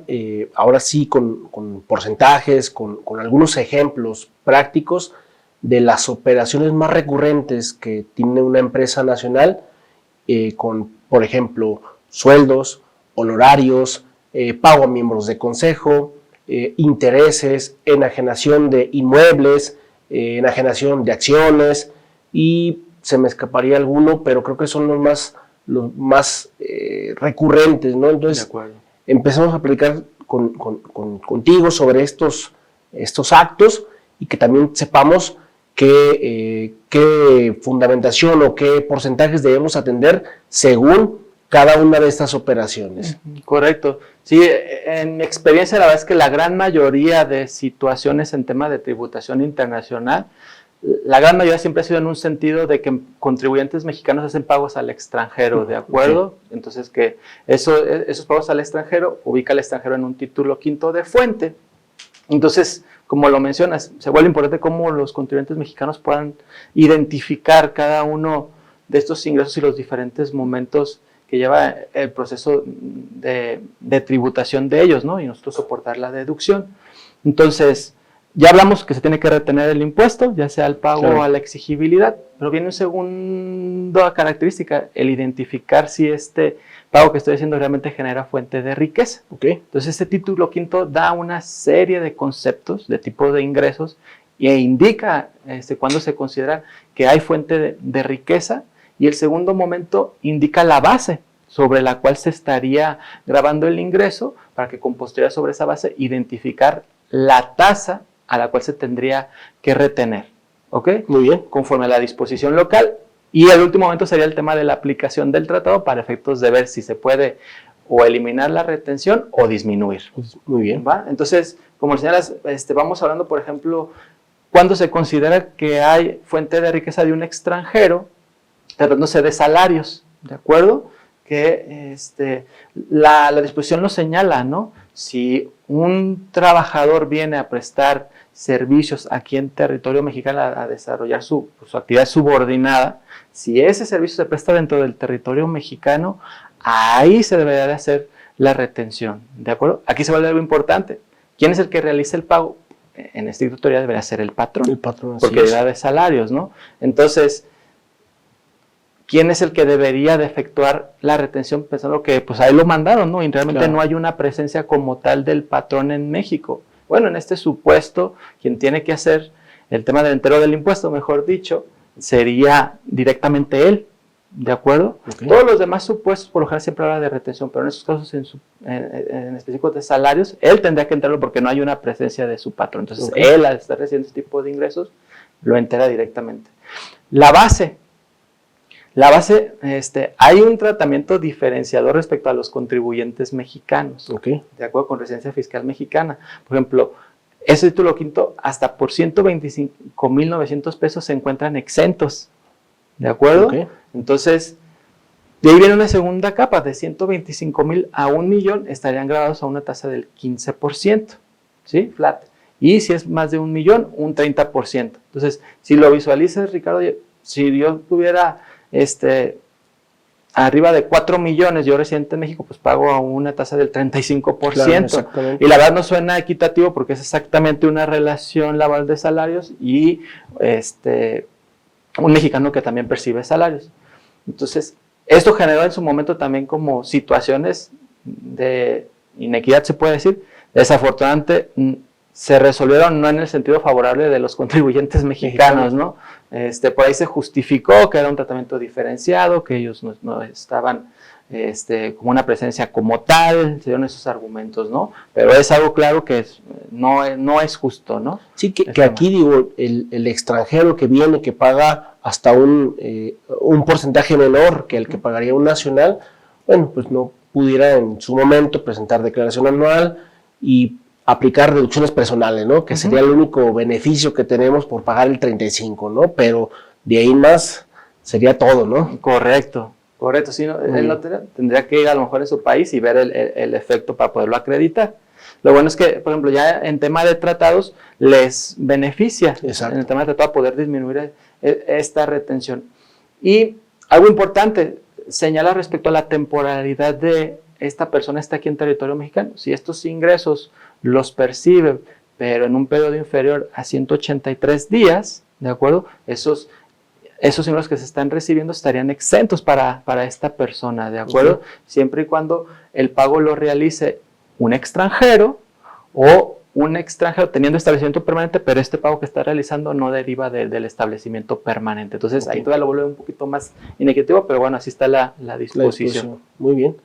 ahora sí con porcentajes, con algunos ejemplos prácticos de las operaciones más recurrentes que tiene una empresa nacional con, por ejemplo, sueldos, honorarios, pago a miembros de consejo, intereses, enajenación de inmuebles, enajenación de acciones, y se me escaparía alguno, pero creo que son los más recurrentes, ¿no? Entonces, empezamos a platicar contigo sobre estos actos y que también sepamos qué fundamentación o qué porcentajes debemos atender según cada una de estas operaciones. Correcto. Sí, en mi experiencia la verdad es que la gran mayoría de situaciones en tema de tributación internacional, la gran mayoría siempre ha sido en un sentido de que contribuyentes mexicanos hacen pagos al extranjero, ¿de acuerdo? Okay. Entonces que esos pagos al extranjero ubica al extranjero en un título quinto de fuente. Entonces, como lo mencionas, se vuelve importante cómo los contribuyentes mexicanos puedan identificar cada uno de estos ingresos y los diferentes momentos que lleva el proceso de tributación de ellos, ¿no? Y nosotros soportar la deducción. Entonces, ya hablamos que se tiene que retener el impuesto, ya sea al pago o a la exigibilidad, pero viene una segunda característica, el identificar si este pago que estoy haciendo realmente genera fuente de riqueza. Okay. Entonces, este título quinto da una serie de conceptos, de tipo de ingresos, e indica cuándo se considera que hay fuente de riqueza, y el segundo momento indica la base sobre la cual se estaría grabando el ingreso, para que con posterioridad sobre esa base identificar la tasa a la cual se tendría que retener. ¿Ok? Muy bien. Conforme a la disposición local. Y el último momento sería el tema de la aplicación del tratado para efectos de ver si se puede o eliminar la retención o disminuir. Muy bien. ¿Va? Entonces, como señalas, vamos hablando, por ejemplo, cuando se considera que hay fuente de riqueza de un extranjero, tratándose de salarios, ¿de acuerdo? Que la disposición lo señala, ¿no? Si un trabajador viene a prestar servicios aquí en territorio mexicano a desarrollar su actividad subordinada, si ese servicio se presta dentro del territorio mexicano, ahí se debería de hacer la retención, ¿de acuerdo? Aquí se vuelve algo importante. ¿Quién es el que realiza el pago? En estricta teoría debería ser el patrón. El patrón, porque debe de salarios, ¿no? Entonces, ¿quién es el que debería de efectuar la retención? Pensando que pues ahí lo mandaron, ¿no? Y realmente no hay una presencia como tal del patrón en México. Bueno, en este supuesto, quien tiene que hacer el tema del entero del impuesto, mejor dicho, sería directamente él, ¿de acuerdo? Okay. Todos los demás supuestos, por lo general, siempre habla de retención, pero en estos casos, en específico de salarios, él tendría que entrarlo porque no hay una presencia de su patrón. Entonces, él, al estar recibiendo este tipo de ingresos, lo entera directamente. La base, hay un tratamiento diferenciador respecto a los contribuyentes mexicanos, de acuerdo con residencia fiscal mexicana. Por ejemplo, ese título quinto, hasta por 125,900 pesos se encuentran exentos, ¿de acuerdo? Entonces, de ahí viene una segunda capa, de 125,000 a 1,000,000 estarían grabados a una tasa del 15%, ¿sí? Flat. Y si es más de 1,000,000, un 30%. Entonces, si lo visualizas, Ricardo, si yo tuviera arriba de 4 millones, yo residente en México, pues pago a una tasa del 35%. Claro, y la verdad no suena equitativo porque es exactamente una relación laboral de salarios y un mexicano que también percibe salarios. Entonces, esto generó en su momento también como situaciones de inequidad, se puede decir. Desafortunadamente, se resolvieron no en el sentido favorable de los contribuyentes mexicanos, ¿no? Por ahí se justificó que era un tratamiento diferenciado, que ellos no estaban como una presencia como tal, se dieron esos argumentos, ¿no? Pero es algo claro que no es justo, ¿no? Sí, que aquí digo, el extranjero que viene, que paga hasta un porcentaje menor que el que pagaría un nacional, bueno, pues no pudiera en su momento presentar declaración anual y aplicar deducciones personales, ¿no? Que sería el único beneficio que tenemos por pagar el 35, ¿no? Pero de ahí más sería todo, ¿no? Correcto, sí, ¿no? Él no tendría que ir a lo mejor en su país y ver el efecto para poderlo acreditar. Lo bueno es que, por ejemplo, ya en tema de tratados les beneficia. Exacto. En el tema de tratado poder disminuir esta retención. Y algo importante, señala respecto a la temporalidad de esta persona está aquí en territorio mexicano. Si estos ingresos los percibe, pero en un periodo inferior a 183 días, ¿de acuerdo? Esos ingresos que se están recibiendo estarían exentos para esta persona, ¿de acuerdo? Siempre y cuando el pago lo realice un extranjero o un extranjero teniendo establecimiento permanente, pero este pago que está realizando no deriva del establecimiento permanente. Entonces, ahí todavía lo vuelve un poquito más inequitativo, pero bueno, así está la disposición. Muy bien.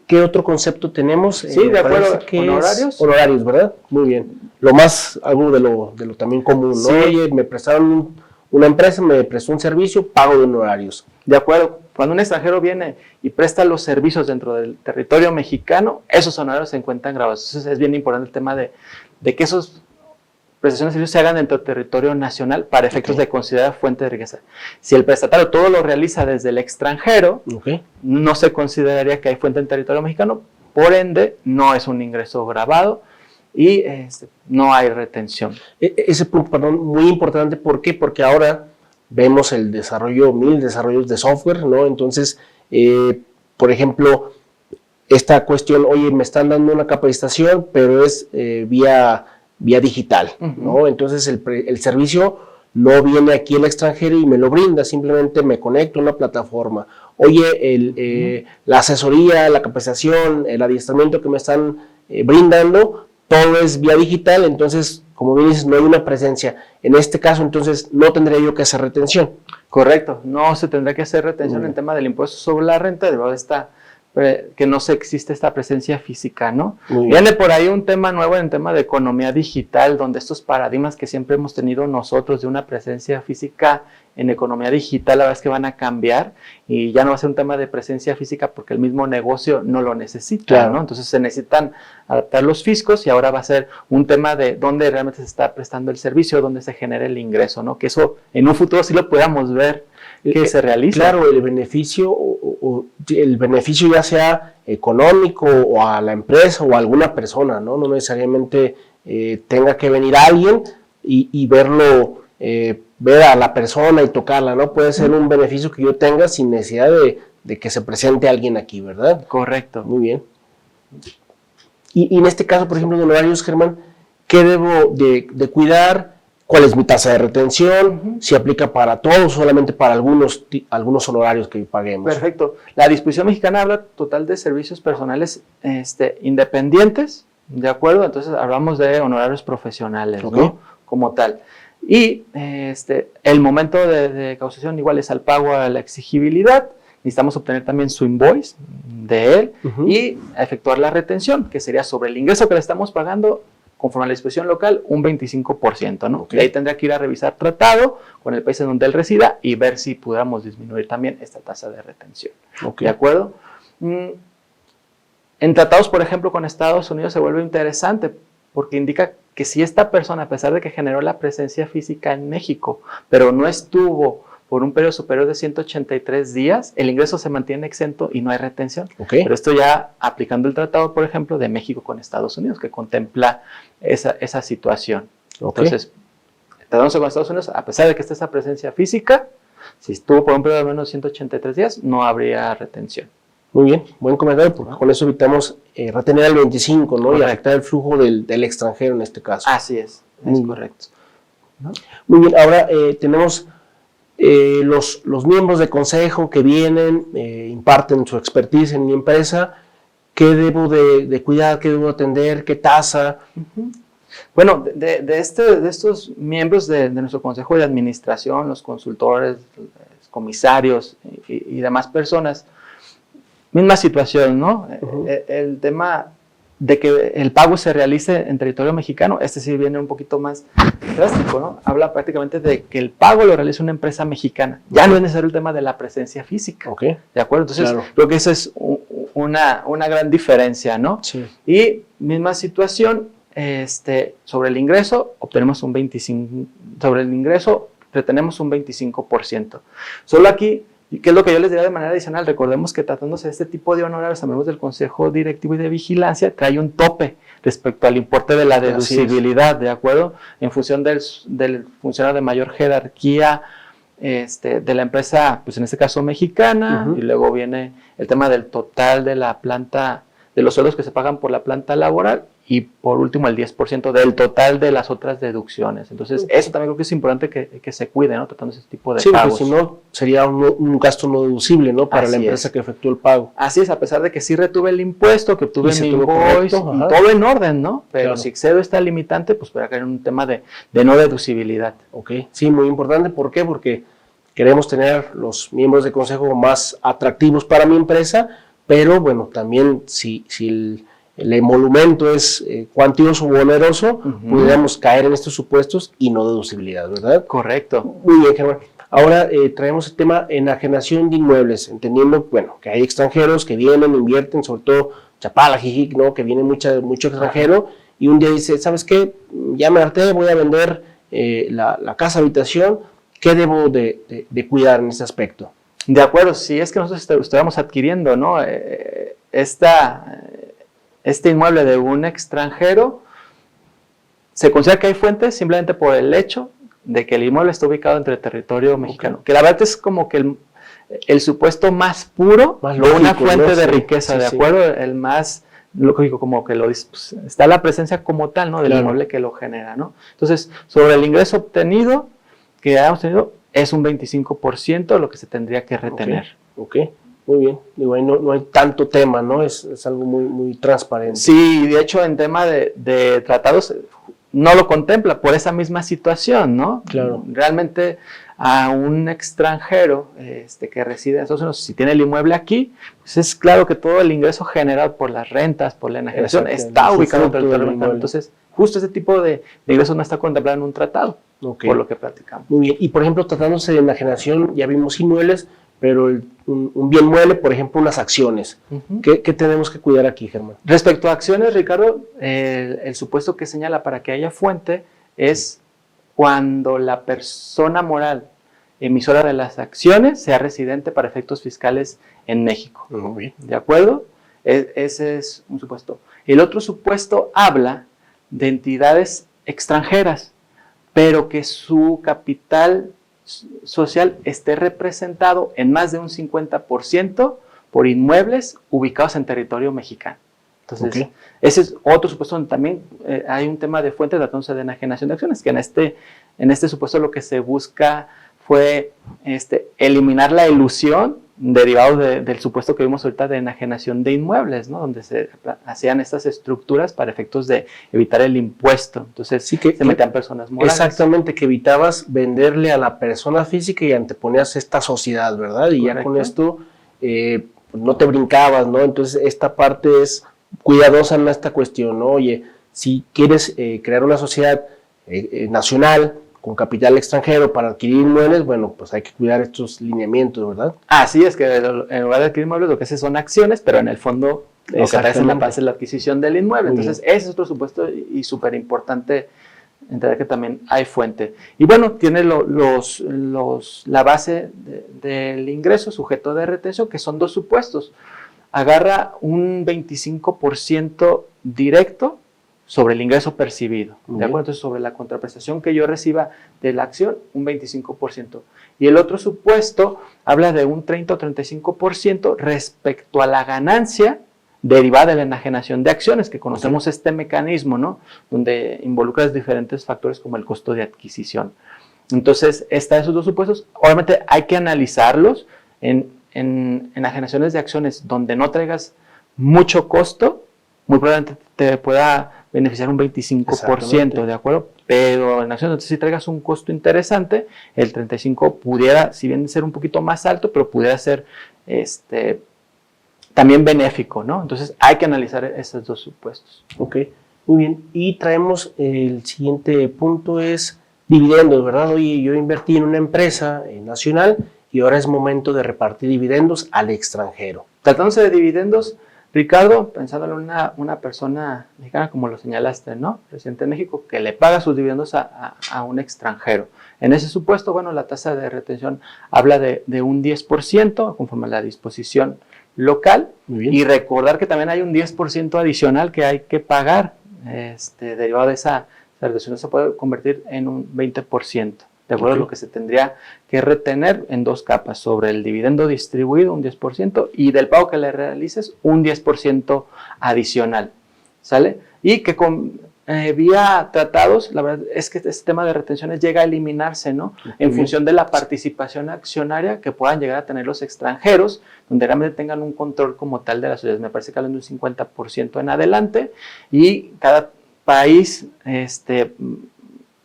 ¿Qué otro concepto tenemos? Sí, de acuerdo. ¿Honorarios? Honorarios, ¿verdad? Muy bien. Lo más, algo de lo también común, ¿no? Sí. Oye, me prestaron una empresa, me prestó un servicio, pago de honorarios. De acuerdo. Cuando un extranjero viene y presta los servicios dentro del territorio mexicano, esos honorarios se encuentran grabados. Entonces es bien importante el tema de que esos prestaciones de servicios se hagan dentro del territorio nacional para efectos de considerar fuente de riqueza. Si el prestatario todo lo realiza desde el extranjero, no se consideraría que hay fuente en territorio mexicano, por ende no es un ingreso grabado y no hay retención. Ese punto, perdón, muy importante, ¿por qué? Porque ahora vemos el desarrollo, mil desarrollos de software, ¿no? Entonces, por ejemplo, esta cuestión, oye, me están dando una capacitación, pero es vía digital, ¿no? Entonces el servicio no viene aquí al extranjero y me lo brinda, simplemente me conecto a una plataforma. Oye, la asesoría, la capacitación, el adiestramiento que me están brindando, todo es vía digital, entonces, como bien dices, no hay una presencia. En este caso, entonces, no tendría yo que hacer retención. Correcto, no se tendrá que hacer retención en tema del impuesto sobre la renta, debido a que no existe esta presencia física, ¿no? Viene por ahí un tema nuevo en tema de economía digital, donde estos paradigmas que siempre hemos tenido nosotros de una presencia física en economía digital, la verdad es que van a cambiar y ya no va a ser un tema de presencia física porque el mismo negocio no lo necesita, claro, ¿no? Entonces se necesitan adaptar los fiscos y ahora va a ser un tema de dónde realmente se está prestando el servicio, dónde se genera el ingreso, ¿no? Que eso en un futuro sí lo podamos ver que se realiza. Claro, el beneficio ya sea económico o a la empresa o a alguna persona, ¿no? No necesariamente tenga que venir alguien y verlo, ver a la persona y tocarla, ¿no? Puede ser un beneficio que yo tenga sin necesidad de que se presente alguien aquí, ¿verdad? Correcto. Muy bien. Y en este caso, por ejemplo, de honorarios, Germán, ¿qué debo de cuidar? ¿Cuál es mi tasa de retención? Si aplica para todos, solamente para algunos honorarios que paguemos. Perfecto. La disposición mexicana habla total de servicios personales independientes, ¿de acuerdo? Entonces hablamos de honorarios profesionales, ¿no? Como tal. Y el momento de causación igual es al pago a la exigibilidad. Necesitamos obtener también su invoice de él y efectuar la retención, que sería sobre el ingreso que le estamos pagando conforme a la disposición local, un 25%, ¿no? De ahí tendría que ir a revisar tratado con el país en donde él resida y ver si pudiéramos disminuir también esta tasa de retención. ¿De acuerdo? En tratados, por ejemplo, con Estados Unidos se vuelve interesante porque indica que si esta persona, a pesar de que generó la presencia física en México, pero no estuvo por un periodo superior de 183 días, el ingreso se mantiene exento y no hay retención. Pero esto ya aplicando el tratado, por ejemplo, de México con Estados Unidos, que contempla esa situación. Entonces, tratándose con Estados Unidos, a pesar de que esté esa presencia física, si estuvo por un periodo de menos de 183 días, no habría retención. Muy bien, buen comentario, porque con eso evitamos retener al 25, ¿no? Y afectar el flujo del extranjero en este caso. Así es correcto. Muy bien, ahora tenemos los miembros de consejo que vienen, imparten su expertise en mi empresa, ¿qué debo de cuidar, qué debo atender, qué tasa? Bueno, de estos miembros de nuestro consejo de administración, los consultores, los comisarios y demás personas, misma situación, ¿no? El tema de que el pago se realice en territorio mexicano, sí viene un poquito más drástico, ¿no? Habla prácticamente de que el pago lo realiza una empresa mexicana. Ya no es necesario el tema de la presencia física. Okay. ¿De acuerdo? Entonces, claro, creo que esa es una gran diferencia, ¿no? Sí. Y misma situación, sobre el ingreso, obtenemos un 25%, sobre el ingreso, retenemos un 25%. Solo aquí, ¿qué es lo que yo les diría de manera adicional? Recordemos que tratándose de este tipo de honorarios a miembros del Consejo Directivo y de Vigilancia, trae un tope respecto al importe de la deducibilidad, ¿de acuerdo? En función del funcionario de mayor jerarquía de la empresa, pues en este caso mexicana, y luego viene el tema del total de la planta, de los sueldos que se pagan por la planta laboral, y por último el 10% del total de las otras deducciones. Entonces, eso también creo que es importante que se cuide, ¿no? Tratando ese tipo de pagos. Sí, porque si no, sería un gasto no deducible, ¿no? Para la empresa que efectuó el pago. Así es, a pesar de que sí retuve el impuesto, que obtuve mi invoice, todo en orden, ¿no? Pero claro, si excedo esta limitante, pues puede caer en un tema de no deducibilidad. Ok, sí, muy importante. ¿Por qué? Porque queremos tener los miembros de consejo más atractivos para mi empresa, pero bueno, también si el emolumento es cuantioso o oneroso, pudiéramos caer en estos supuestos y no deducibilidad, ¿verdad? Correcto. Muy bien, Germán. Ahora traemos el tema enajenación de inmuebles, entendiendo, bueno, que hay extranjeros que vienen, invierten, sobre todo Chapala, Jijic, ¿no? Que viene mucho extranjero y un día dice, ¿sabes qué? Ya me harté, voy a vender la casa habitación. ¿Qué debo de cuidar en ese aspecto? De acuerdo, si es que nosotros estuviéramos adquiriendo, ¿no? Este inmueble de un extranjero, se considera que hay fuentes simplemente por el hecho de que el inmueble está ubicado entre el territorio mexicano. Que la verdad es como que el supuesto más puro, más lógico, una fuente de riqueza, ¿de acuerdo? El más lógico, como que lo dice, pues, está la presencia como tal, ¿no? Del inmueble que lo genera, ¿no? Entonces, sobre el ingreso obtenido, que hayamos tenido, es un 25% lo que se tendría que retener. Ok. Muy bien, digo, ahí no hay tanto tema, ¿no? Es algo muy transparente. Sí, de hecho en tema de tratados no lo contempla por esa misma situación, ¿no? Claro. Realmente a un extranjero que reside en Estados Unidos, si tiene el inmueble aquí, pues es claro que todo el ingreso generado por las rentas, por la enajenación, está ubicado en el territorio mexicano. Entonces, justo ese tipo de ingresos no está contemplado en un tratado, por lo que platicamos. Muy bien, y por ejemplo, tratándose de enajenación, ya vimos inmuebles, pero un bien mueble, por ejemplo, unas acciones. ¿Qué tenemos que cuidar aquí, Germán? Respecto a acciones, Ricardo, el supuesto que señala para que haya fuente es cuando la persona moral emisora de las acciones sea residente para efectos fiscales en México. Muy bien. ¿De acuerdo? Ese es un supuesto. El otro supuesto habla de entidades extranjeras, pero que su capital social esté representado en más de un 50% por inmuebles ubicados en territorio mexicano. Entonces, ese es otro supuesto donde también hay un tema de fuente tratándose de enajenación de acciones, que en este supuesto lo que se busca fue eliminar la ilusión derivado del supuesto que vimos ahorita de enajenación de inmuebles, ¿no? Donde se hacían estas estructuras para efectos de evitar el impuesto. Entonces, sí se metían personas morales. Exactamente, que evitabas venderle a la persona física y anteponías esta sociedad, ¿verdad? Y correcto, ya con esto no te brincabas, ¿no? Entonces, esta parte es cuidadosa en esta cuestión, ¿no? Oye, si quieres crear una sociedad nacional con capital extranjero para adquirir inmuebles, bueno, pues hay que cuidar estos lineamientos, ¿verdad? Así es, que en lugar de adquirir inmuebles lo que hace son acciones, pero en el fondo lo que trae en la base es la adquisición del inmueble. Entonces, ese es otro supuesto y súper importante entender que también hay fuente. Y bueno, tiene la base del ingreso sujeto de retención, que son dos supuestos. Agarra un 25% directo sobre el ingreso percibido, ¿de acuerdo? Entonces, sobre la contraprestación que yo reciba de la acción, un 25%. Y el otro supuesto habla de un 30 o 35% respecto a la ganancia derivada de la enajenación de acciones, que conocemos este mecanismo, ¿no? Donde involucras diferentes factores como el costo de adquisición. Entonces, están esos dos supuestos. Obviamente hay que analizarlos en enajenaciones de acciones donde no traigas mucho costo, muy probablemente te pueda beneficiar un 25%, ¿de acuerdo? Pero en acciones donde si traigas un costo interesante, el 35% pudiera, si bien ser un poquito más alto, pero pudiera ser también benéfico, ¿no? Entonces hay que analizar esos dos supuestos. Ok, muy bien. Y traemos el siguiente punto, es dividendos, ¿verdad? Oye, yo invertí en una empresa nacional y ahora es momento de repartir dividendos al extranjero. Tratándose de dividendos, Ricardo, pensándolo en una persona mexicana, como lo señalaste, ¿no? Residente en México, que le paga sus dividendos a un extranjero. En ese supuesto, bueno, la tasa de retención habla de un 10%, conforme a la disposición local. Y recordar que también hay un 10% adicional que hay que pagar, derivado de esa retención, se puede convertir en un 20%. De acuerdo a lo que se tendría que retener en dos capas, sobre el dividendo distribuido un 10% y del pago que le realices un 10% adicional, ¿sale? Y que vía tratados, la verdad es que este tema de retenciones llega a eliminarse, ¿no? En función de la participación accionaria que puedan llegar a tener los extranjeros, donde realmente tengan un control como tal de las sociedades. Me parece que hablan de un 50% en adelante, y cada país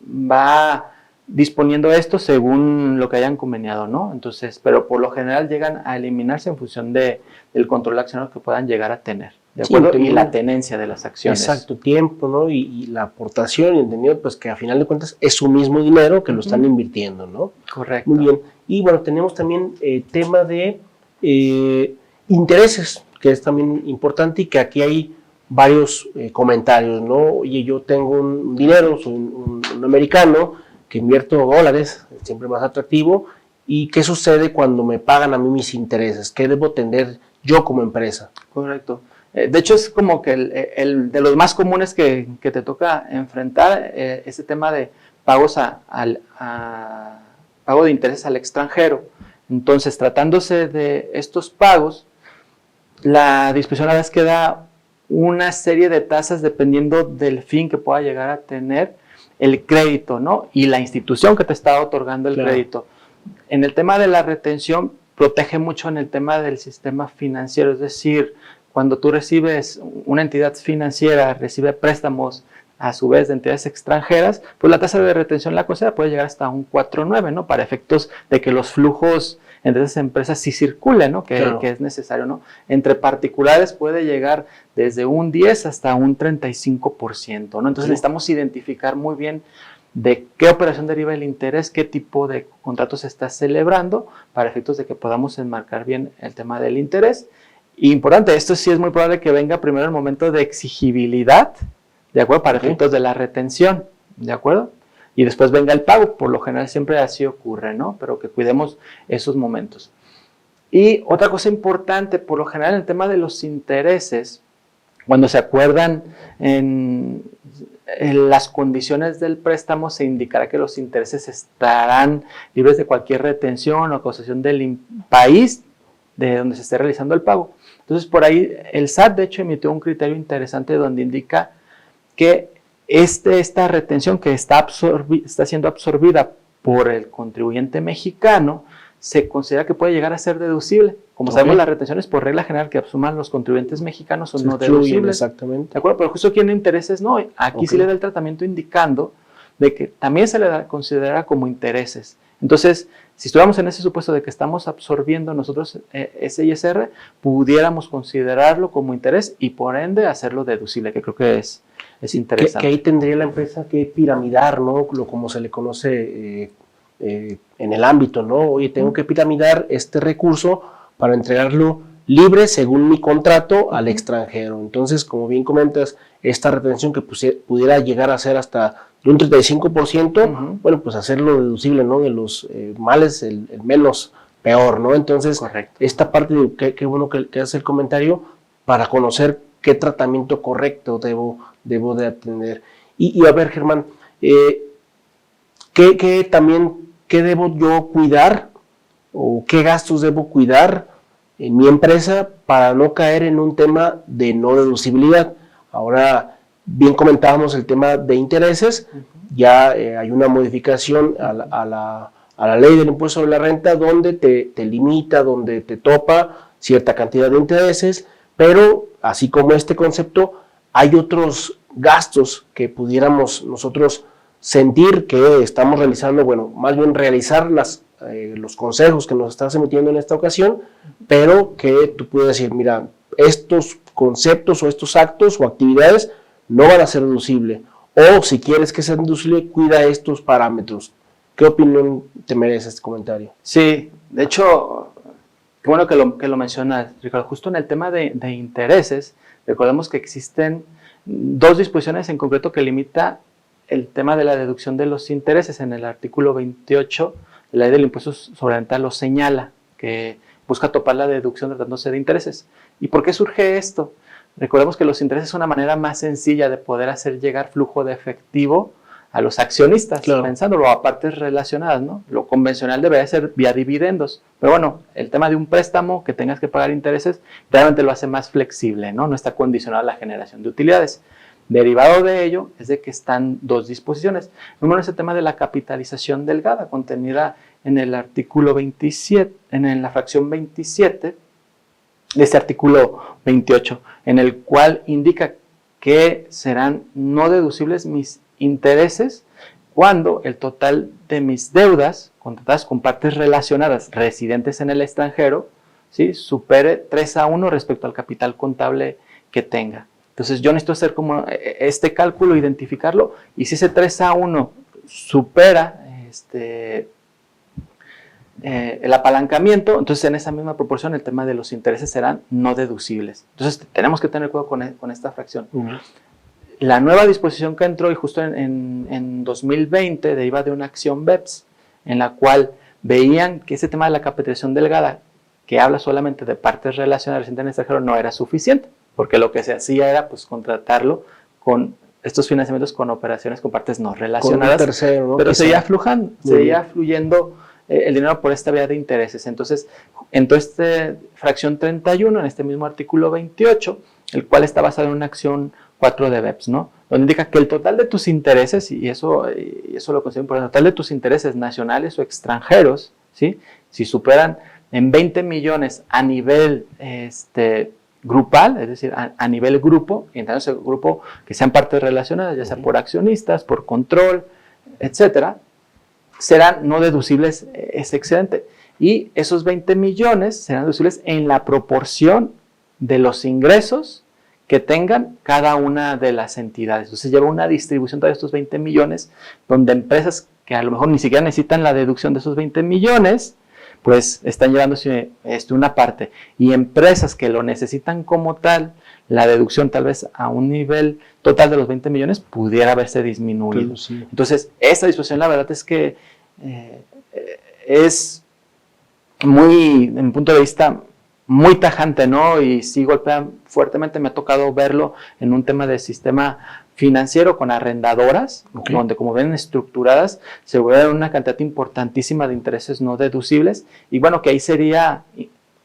va disponiendo esto según lo que hayan conveniado, ¿no? Entonces, pero por lo general llegan a eliminarse en función del control accionario que puedan llegar a tener, ¿de acuerdo? Sí, y la tenencia de las acciones. Exacto, tiempo, ¿no? Y la aportación, y entendido, pues que a final de cuentas es su mismo dinero que lo están invirtiendo, ¿no? Correcto. Muy bien. Y bueno, tenemos también tema de intereses, que es también importante y que aquí hay varios comentarios, ¿no? Oye, yo tengo un dinero, soy un americano, que invierto dólares, siempre más atractivo, y qué sucede cuando me pagan a mí mis intereses, qué debo tener yo como empresa. Correcto. De hecho, es como que el de los más comunes que te toca enfrentar, ese tema de pagos pago de intereses al extranjero. Entonces, tratándose de estos pagos, la disposición a la vez que da una serie de tasas dependiendo del fin que pueda llegar a tener el crédito, ¿no? Y la institución que te está otorgando el crédito. En el tema de la retención, protege mucho en el tema del sistema financiero, es decir, cuando tú recibes, una entidad financiera recibe préstamos a su vez de entidades extranjeras, pues la tasa de retención la considera puede llegar hasta un 4.9, ¿no? Para efectos de que los flujos entre esas empresas sí circulen, ¿no? Que es necesario, ¿no? Entre particulares puede llegar desde un 10 hasta un 35%, ¿no? Entonces necesitamos identificar muy bien de qué operación deriva el interés, qué tipo de contrato se está celebrando, para efectos de que podamos enmarcar bien el tema del interés. Y importante, esto sí es muy probable que venga primero el momento de exigibilidad, ¿de acuerdo? Para efectos de la retención, ¿de acuerdo? Y después venga el pago, por lo general siempre así ocurre, ¿no? Pero que cuidemos esos momentos. Y otra cosa importante, por lo general en el tema de los intereses, cuando se acuerdan en las condiciones del préstamo, se indicará que los intereses estarán libres de cualquier retención o causación del país de donde se esté realizando el pago. Entonces, por ahí el SAT, de hecho, emitió un criterio interesante donde indica que esta retención que está siendo absorbida por el contribuyente mexicano, se considera que puede llegar a ser deducible. Como sabemos, las retenciones por regla general que asuman los contribuyentes mexicanos son no deducibles. Exactamente. ¿De acuerdo? Pero justo aquí en intereses no. Aquí sí le da el tratamiento indicando de que también se le considera como intereses. Entonces, si estuviéramos en ese supuesto de que estamos absorbiendo nosotros ese ISR, pudiéramos considerarlo como interés y por ende hacerlo deducible, que creo que es interesante. Que ahí tendría la empresa que piramidar, ¿no? Como se le conoce en el ámbito, ¿no? Oye, tengo que piramidar este recurso para entregarlo libre según mi contrato al extranjero. Entonces, como bien comentas, esta retención que pudiera llegar a ser hasta de un 35%, bueno, pues hacerlo deducible, ¿no? De los males, el menos peor, ¿no? Entonces, esta parte, qué bueno que hace el comentario para conocer qué tratamiento correcto debo de atender. Y a ver, Germán, ¿qué debo yo cuidar o qué gastos debo cuidar en mi empresa para no caer en un tema de no deducibilidad? Ahora, bien comentábamos el tema de intereses, ya hay una modificación a la ley del impuesto sobre la renta donde te limita, donde te topa cierta cantidad de intereses, pero así como este concepto, hay otros gastos que pudiéramos nosotros sentir que estamos realizando, bueno, más bien realizar los consejos que nos estás emitiendo en esta ocasión, pero que tú puedes decir, mira, estos conceptos o estos actos o actividades no van a ser deducibles, o si quieres que sea deducible, cuida estos parámetros. ¿Qué opinión te merece este comentario? Sí, de hecho, qué bueno que lo mencionas, Ricardo. Justo en el tema de intereses, recordemos que existen dos disposiciones en concreto que limita el tema de la deducción de los intereses. En el artículo 28 de la ley del impuesto sobre la renta lo señala, que busca topar la deducción tratándose de intereses. ¿Y por qué surge esto? Recordemos que los intereses son una manera más sencilla de poder hacer llegar flujo de efectivo a los accionistas, claro, pensándolo a partes relacionadas, ¿no? Lo convencional debería ser vía dividendos, pero bueno, el tema de un préstamo que tengas que pagar intereses realmente lo hace más flexible, ¿no? No está condicionado a la generación de utilidades. Derivado de ello es de que están dos disposiciones. Número es el tema de la capitalización delgada, contenida en el artículo 27, en la fracción 27 de este artículo 28, en el cual indica que serán no deducibles mis intereses cuando el total de mis deudas contratadas con partes relacionadas residentes en el extranjero, ¿sí?, supere 3:1 respecto al capital contable que tenga. Entonces yo necesito hacer como este cálculo, identificarlo, y si ese 3:1 supera el apalancamiento, entonces en esa misma proporción el tema de los intereses serán no deducibles. Entonces tenemos que tener cuidado con esta fracción. La nueva disposición que entró, y justo en 2020, deriva de una acción BEPS, en la cual veían que ese tema de la capitalización delgada, que habla solamente de partes relacionadas residentes en el extranjero, no era suficiente, porque lo que se hacía era pues contratarlo con estos financiamientos con operaciones con partes no relacionadas, con un tercero, ¿no? Pero seguía fluyendo el dinero por esta vía de intereses. Entonces, entró fracción 31 en este mismo artículo 28, el cual está basado en una acción 4 de BEPS, ¿no? Donde indica que el total de tus intereses, y eso lo considero importante, el total de tus intereses nacionales o extranjeros, ¿sí?, si superan en 20 millones a nivel grupal, es decir, a nivel grupo, y entonces el grupo que sean partes relacionadas, ya sea por accionistas, por control, etcétera, serán no deducibles ese excedente. Y esos 20 millones serán deducibles en la proporción de los ingresos que tengan cada una de las entidades. Entonces lleva una distribución de estos 20 millones, donde empresas que a lo mejor ni siquiera necesitan la deducción de esos 20 millones, pues están llevándose una parte. Y empresas que lo necesitan como tal, la deducción tal vez a un nivel total de los 20 millones pudiera haberse disminuido. Claro, sí. Entonces, esta disposición la verdad es que es muy, en mi punto de vista, muy tajante, ¿no? Y sí golpea fuertemente. Me ha tocado verlo en un tema de sistema financiero con arrendadoras, donde, como ven, estructuradas, se vuelve una cantidad importantísima de intereses no deducibles. Y bueno, que ahí sería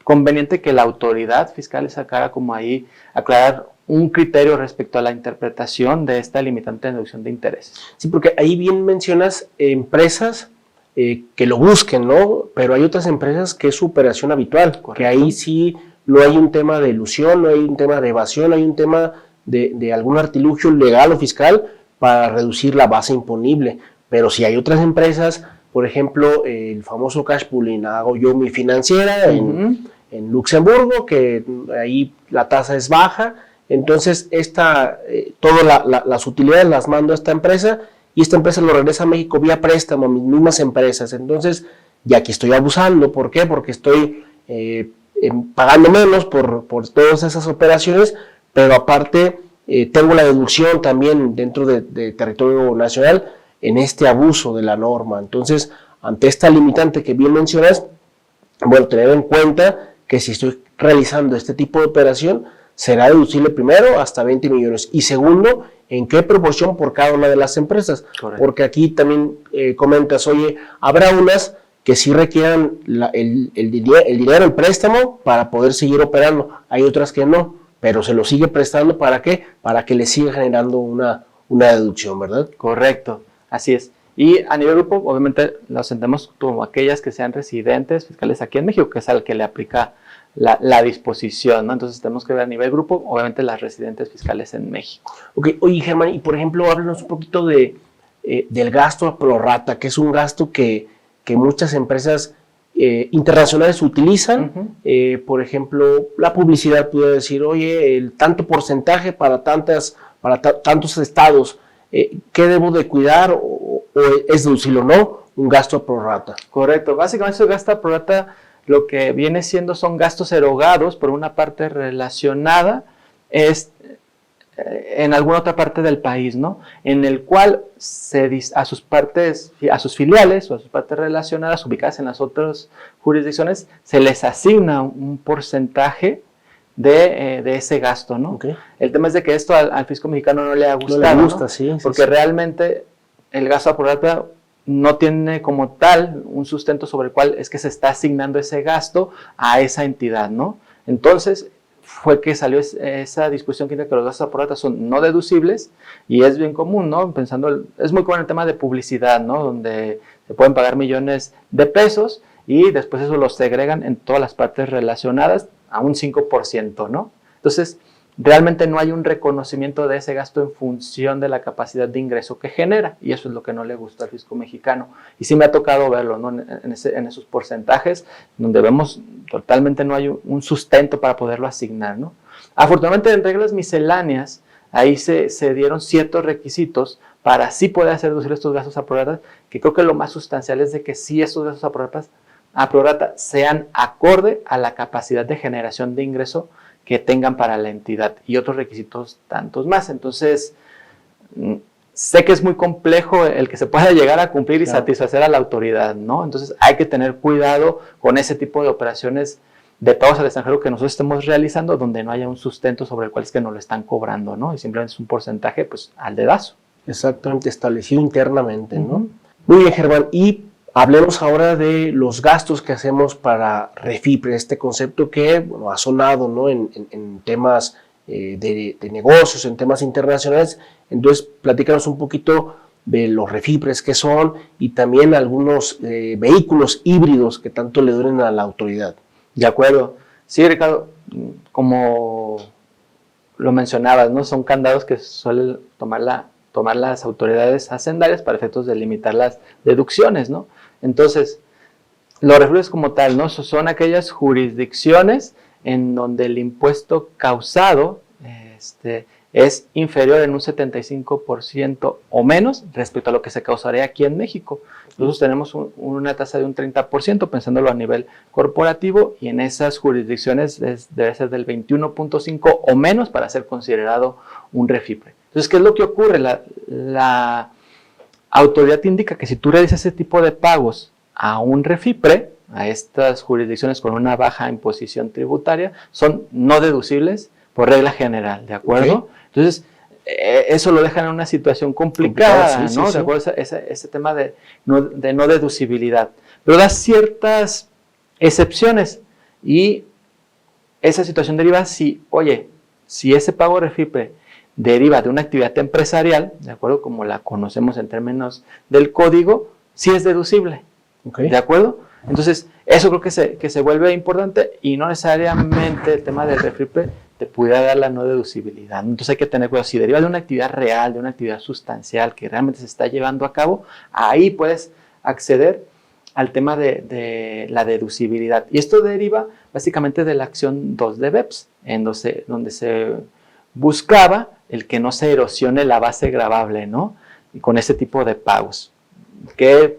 conveniente que la autoridad fiscal sacara como ahí, aclarar un criterio respecto a la interpretación de esta limitante de deducción de intereses. Sí, porque ahí bien mencionas empresas que lo busquen, ¿no? Pero hay otras empresas que es su operación habitual, correcto, que ahí sí no hay un tema de ilusión, no hay un tema de evasión, hay un tema de algún artilugio legal o fiscal para reducir la base imponible. Pero si hay otras empresas, por ejemplo, el famoso cash pooling, hago yo mi financiera en Luxemburgo, que ahí la tasa es baja, entonces todas las utilidades las mando a esta empresa, y esta empresa lo regresa a México vía préstamo a mis mismas empresas. Entonces, ya que estoy abusando. ¿Por qué? Porque estoy pagando menos por todas esas operaciones, pero aparte tengo la deducción también dentro de territorio nacional en este abuso de la norma. Entonces, ante esta limitante que bien mencionas, bueno, tener en cuenta que si estoy realizando este tipo de operación, será deducible primero hasta 20 millones y segundo, en qué proporción por cada una de las empresas. Correcto. Porque aquí también comentas, oye, habrá unas que sí requieran el dinero, el préstamo para poder seguir operando, hay otras que no, pero se lo sigue prestando, ¿para qué? Para que le siga generando una deducción, ¿verdad? Correcto. Así es. Y a nivel grupo, obviamente, lo sentemos como aquellas que sean residentes fiscales aquí en México, que es al que le aplica la disposición, ¿no? Entonces tenemos que ver a nivel grupo, obviamente, las residentes fiscales en México. Ok, oye, Germán, y por ejemplo, háblanos un poquito del gasto a prorrata, que es un gasto que muchas empresas internacionales utilizan. Por ejemplo, la publicidad puede decir, oye, el tanto porcentaje para tantos estados, ¿qué debo de cuidar o es deducible o no un gasto a prorrata? Correcto, básicamente el gasto a prorrata lo que viene siendo son gastos erogados por una parte relacionada en alguna otra parte del país, ¿no? En el cual a sus filiales o a sus partes relacionadas ubicadas en las otras jurisdicciones se les asigna un porcentaje de ese gasto, ¿no? Okay. El tema es de que esto al fisco mexicano no le ha gustado, no le gusta, ¿no? Sí, porque realmente el gasto a prorrata no tiene como tal un sustento sobre el cual es que se está asignando ese gasto a esa entidad, ¿no? Entonces fue que salió esa discusión que dice que los gastos a prorrata son no deducibles y es bien común, ¿no? Es muy común el tema de publicidad, ¿no? Donde se pueden pagar millones de pesos y después eso lo segregan en todas las partes relacionadas a un 5%, ¿no? Entonces, realmente no hay un reconocimiento de ese gasto en función de la capacidad de ingreso que genera, y eso es lo que no le gusta al fisco mexicano. Y sí me ha tocado verlo, ¿no? en esos porcentajes, donde vemos totalmente no hay un sustento para poderlo asignar, ¿no? Afortunadamente, en reglas misceláneas, ahí se dieron ciertos requisitos para sí poder hacer deducir estos gastos a prorrata, que creo que lo más sustancial es de que sí estos gastos a prorrata sean acorde a la capacidad de generación de ingreso que tengan para la entidad y otros requisitos tantos más. Entonces, sé que es muy complejo el que se pueda llegar a cumplir y satisfacer a la autoridad, ¿no? Entonces, hay que tener cuidado con ese tipo de operaciones de pagos al extranjero que nosotros estemos realizando, donde no haya un sustento sobre el cual es que nos lo están cobrando, ¿no? Y simplemente es un porcentaje, pues, al dedazo. Exactamente, establecido internamente, ¿no? Muy bien, Germán. Y hablemos ahora de los gastos que hacemos para Refipre, este concepto que bueno, ha sonado, ¿no? en temas de negocios, en temas internacionales. Entonces, platícanos un poquito de los Refipres que son y también algunos vehículos híbridos que tanto le duelen a la autoridad. De acuerdo. Sí, Ricardo, como lo mencionabas, ¿no? Son candados que suelen tomar las autoridades hacendarias para efectos de limitar las deducciones, ¿no? Entonces, los refifres como tal, ¿no? Son aquellas jurisdicciones en donde el impuesto causado es inferior en un 75% o menos respecto a lo que se causaría aquí en México. Nosotros tenemos una tasa de un 30%, pensándolo a nivel corporativo, y en esas jurisdicciones debe ser del 21.5% o menos para ser considerado un refipre. Entonces, ¿qué es lo que ocurre? La autoridad te indica que si tú realizas ese tipo de pagos a un refipre, a estas jurisdicciones con una baja imposición tributaria, son no deducibles por regla general, ¿de acuerdo? Okay. Entonces, eso lo deja en una situación complicada, sí, ¿no? Sí, ¿de acuerdo? Ese tema de no deducibilidad. Pero da ciertas excepciones y esa situación deriva si ese pago refipre deriva de una actividad empresarial, ¿de acuerdo? Como la conocemos en términos del código, sí es deducible, okay. ¿De acuerdo? Entonces, eso creo que se vuelve importante y no necesariamente el tema del refipre te pudiera dar la no deducibilidad. Entonces hay que tener cuidado. Si deriva de una actividad real, de una actividad sustancial que realmente se está llevando a cabo, ahí puedes acceder al tema de la deducibilidad. Y esto deriva básicamente de la acción 2 de BEPS, donde se buscaba el que no se erosione la base gravable, ¿no? Y con ese tipo de pagos,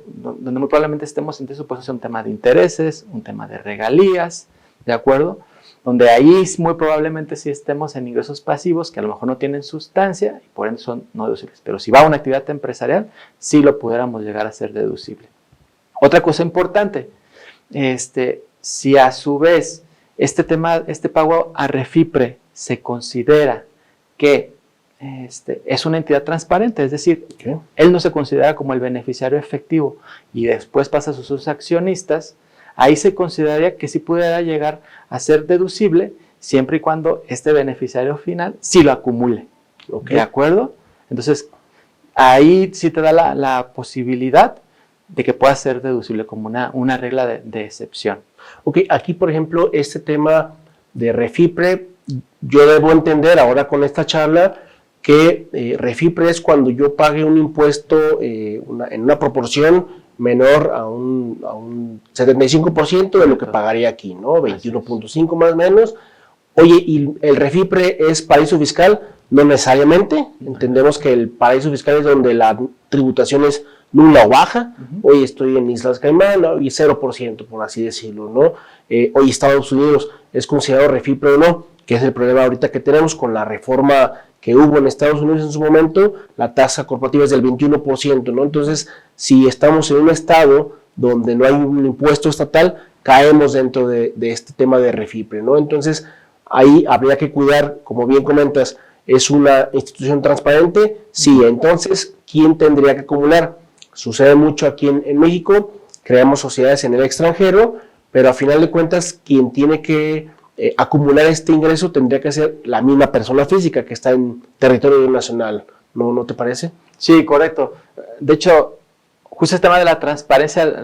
donde muy probablemente estemos en suposición un tema de intereses, un tema de regalías, ¿de acuerdo? Donde ahí muy probablemente sí estemos en ingresos pasivos que a lo mejor no tienen sustancia y por ende son no deducibles. Pero si va a una actividad empresarial, sí lo pudiéramos llegar a ser deducible. Otra cosa importante, si a su vez este pago a refipre se considera que es una entidad transparente, es decir, ¿qué? Él no se considera como el beneficiario efectivo y después pasa a sus accionistas, ahí se consideraría que sí pudiera llegar a ser deducible siempre y cuando este beneficiario final sí lo acumule, okay. ¿De acuerdo? Entonces, ahí sí te da la posibilidad de que pueda ser deducible como una regla de excepción. Ok, aquí por ejemplo, este tema de Refipre, yo debo entender ahora con esta charla que Refipre es cuando yo pague un impuesto en una proporción menor a un 75% de lo que pagaría aquí, ¿no? 21.5 más o menos. Oye, ¿y el Refipre es paraíso fiscal? No necesariamente. Entendemos que el paraíso fiscal es donde la tributación es nula o baja. Hoy estoy en Islas Caimán, ¿no? Y 0%, por así decirlo, ¿no? Hoy Estados Unidos es considerado Refipre o no, que es el problema ahorita que tenemos con la reforma que hubo en Estados Unidos en su momento. La tasa corporativa es del 21%, ¿no? Entonces, si estamos en un estado donde no hay un impuesto estatal, caemos dentro de este tema de Refipre, ¿no? Entonces, ahí habría que cuidar, como bien comentas, ¿es una institución transparente? Sí. Entonces, ¿quién tendría que acumular? Sucede mucho aquí en México, creamos sociedades en el extranjero, pero a final de cuentas, quien tiene que acumular este ingreso tendría que ser la misma persona física que está en territorio nacional, ¿no te parece? Sí, correcto. De hecho, justo el tema de la transparencia,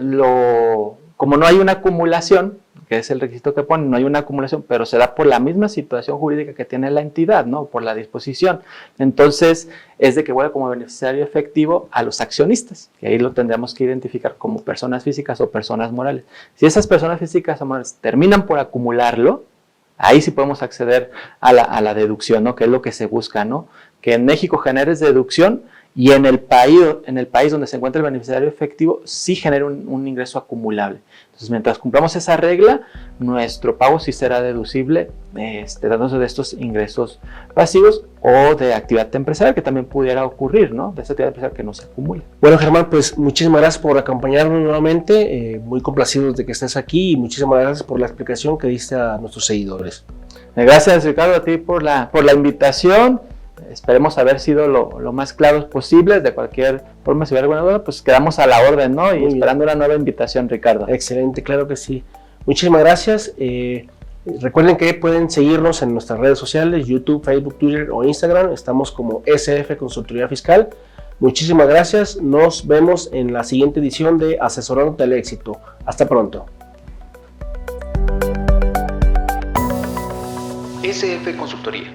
como no hay una acumulación, que es el requisito que ponen, no hay una acumulación, pero se da por la misma situación jurídica que tiene la entidad, ¿no? Por la disposición. Entonces, es de que vuelve como beneficiario efectivo a los accionistas, que ahí lo tendríamos que identificar como personas físicas o personas morales. Si esas personas físicas o morales terminan por acumularlo, ahí sí podemos acceder a la deducción, ¿no? Que es lo que se busca, ¿no? Que en México generes deducción y en el país donde se encuentra el beneficiario efectivo sí genere un ingreso acumulable. Entonces, mientras cumplamos esa regla, nuestro pago sí será deducible, dándose de estos ingresos pasivos o de actividad empresarial que también pudiera ocurrir, ¿no? De esta actividad empresarial que no se acumule. Bueno, Germán, pues muchísimas gracias por acompañarnos nuevamente, muy complacidos de que estés aquí y muchísimas gracias por la explicación que diste a nuestros seguidores. Gracias, Ricardo, a ti por la invitación. Esperemos haber sido lo más claros posibles. De cualquier forma, si hubiera alguna duda, pues quedamos a la orden, ¿no? Y esperando una nueva invitación, Ricardo. Excelente, claro que sí. Muchísimas gracias. Recuerden que pueden seguirnos en nuestras redes sociales, YouTube, Facebook, Twitter o Instagram. Estamos como SF Consultoría Fiscal. Muchísimas gracias. Nos vemos en la siguiente edición de Asesorándote al Éxito. Hasta pronto. SF Consultoría.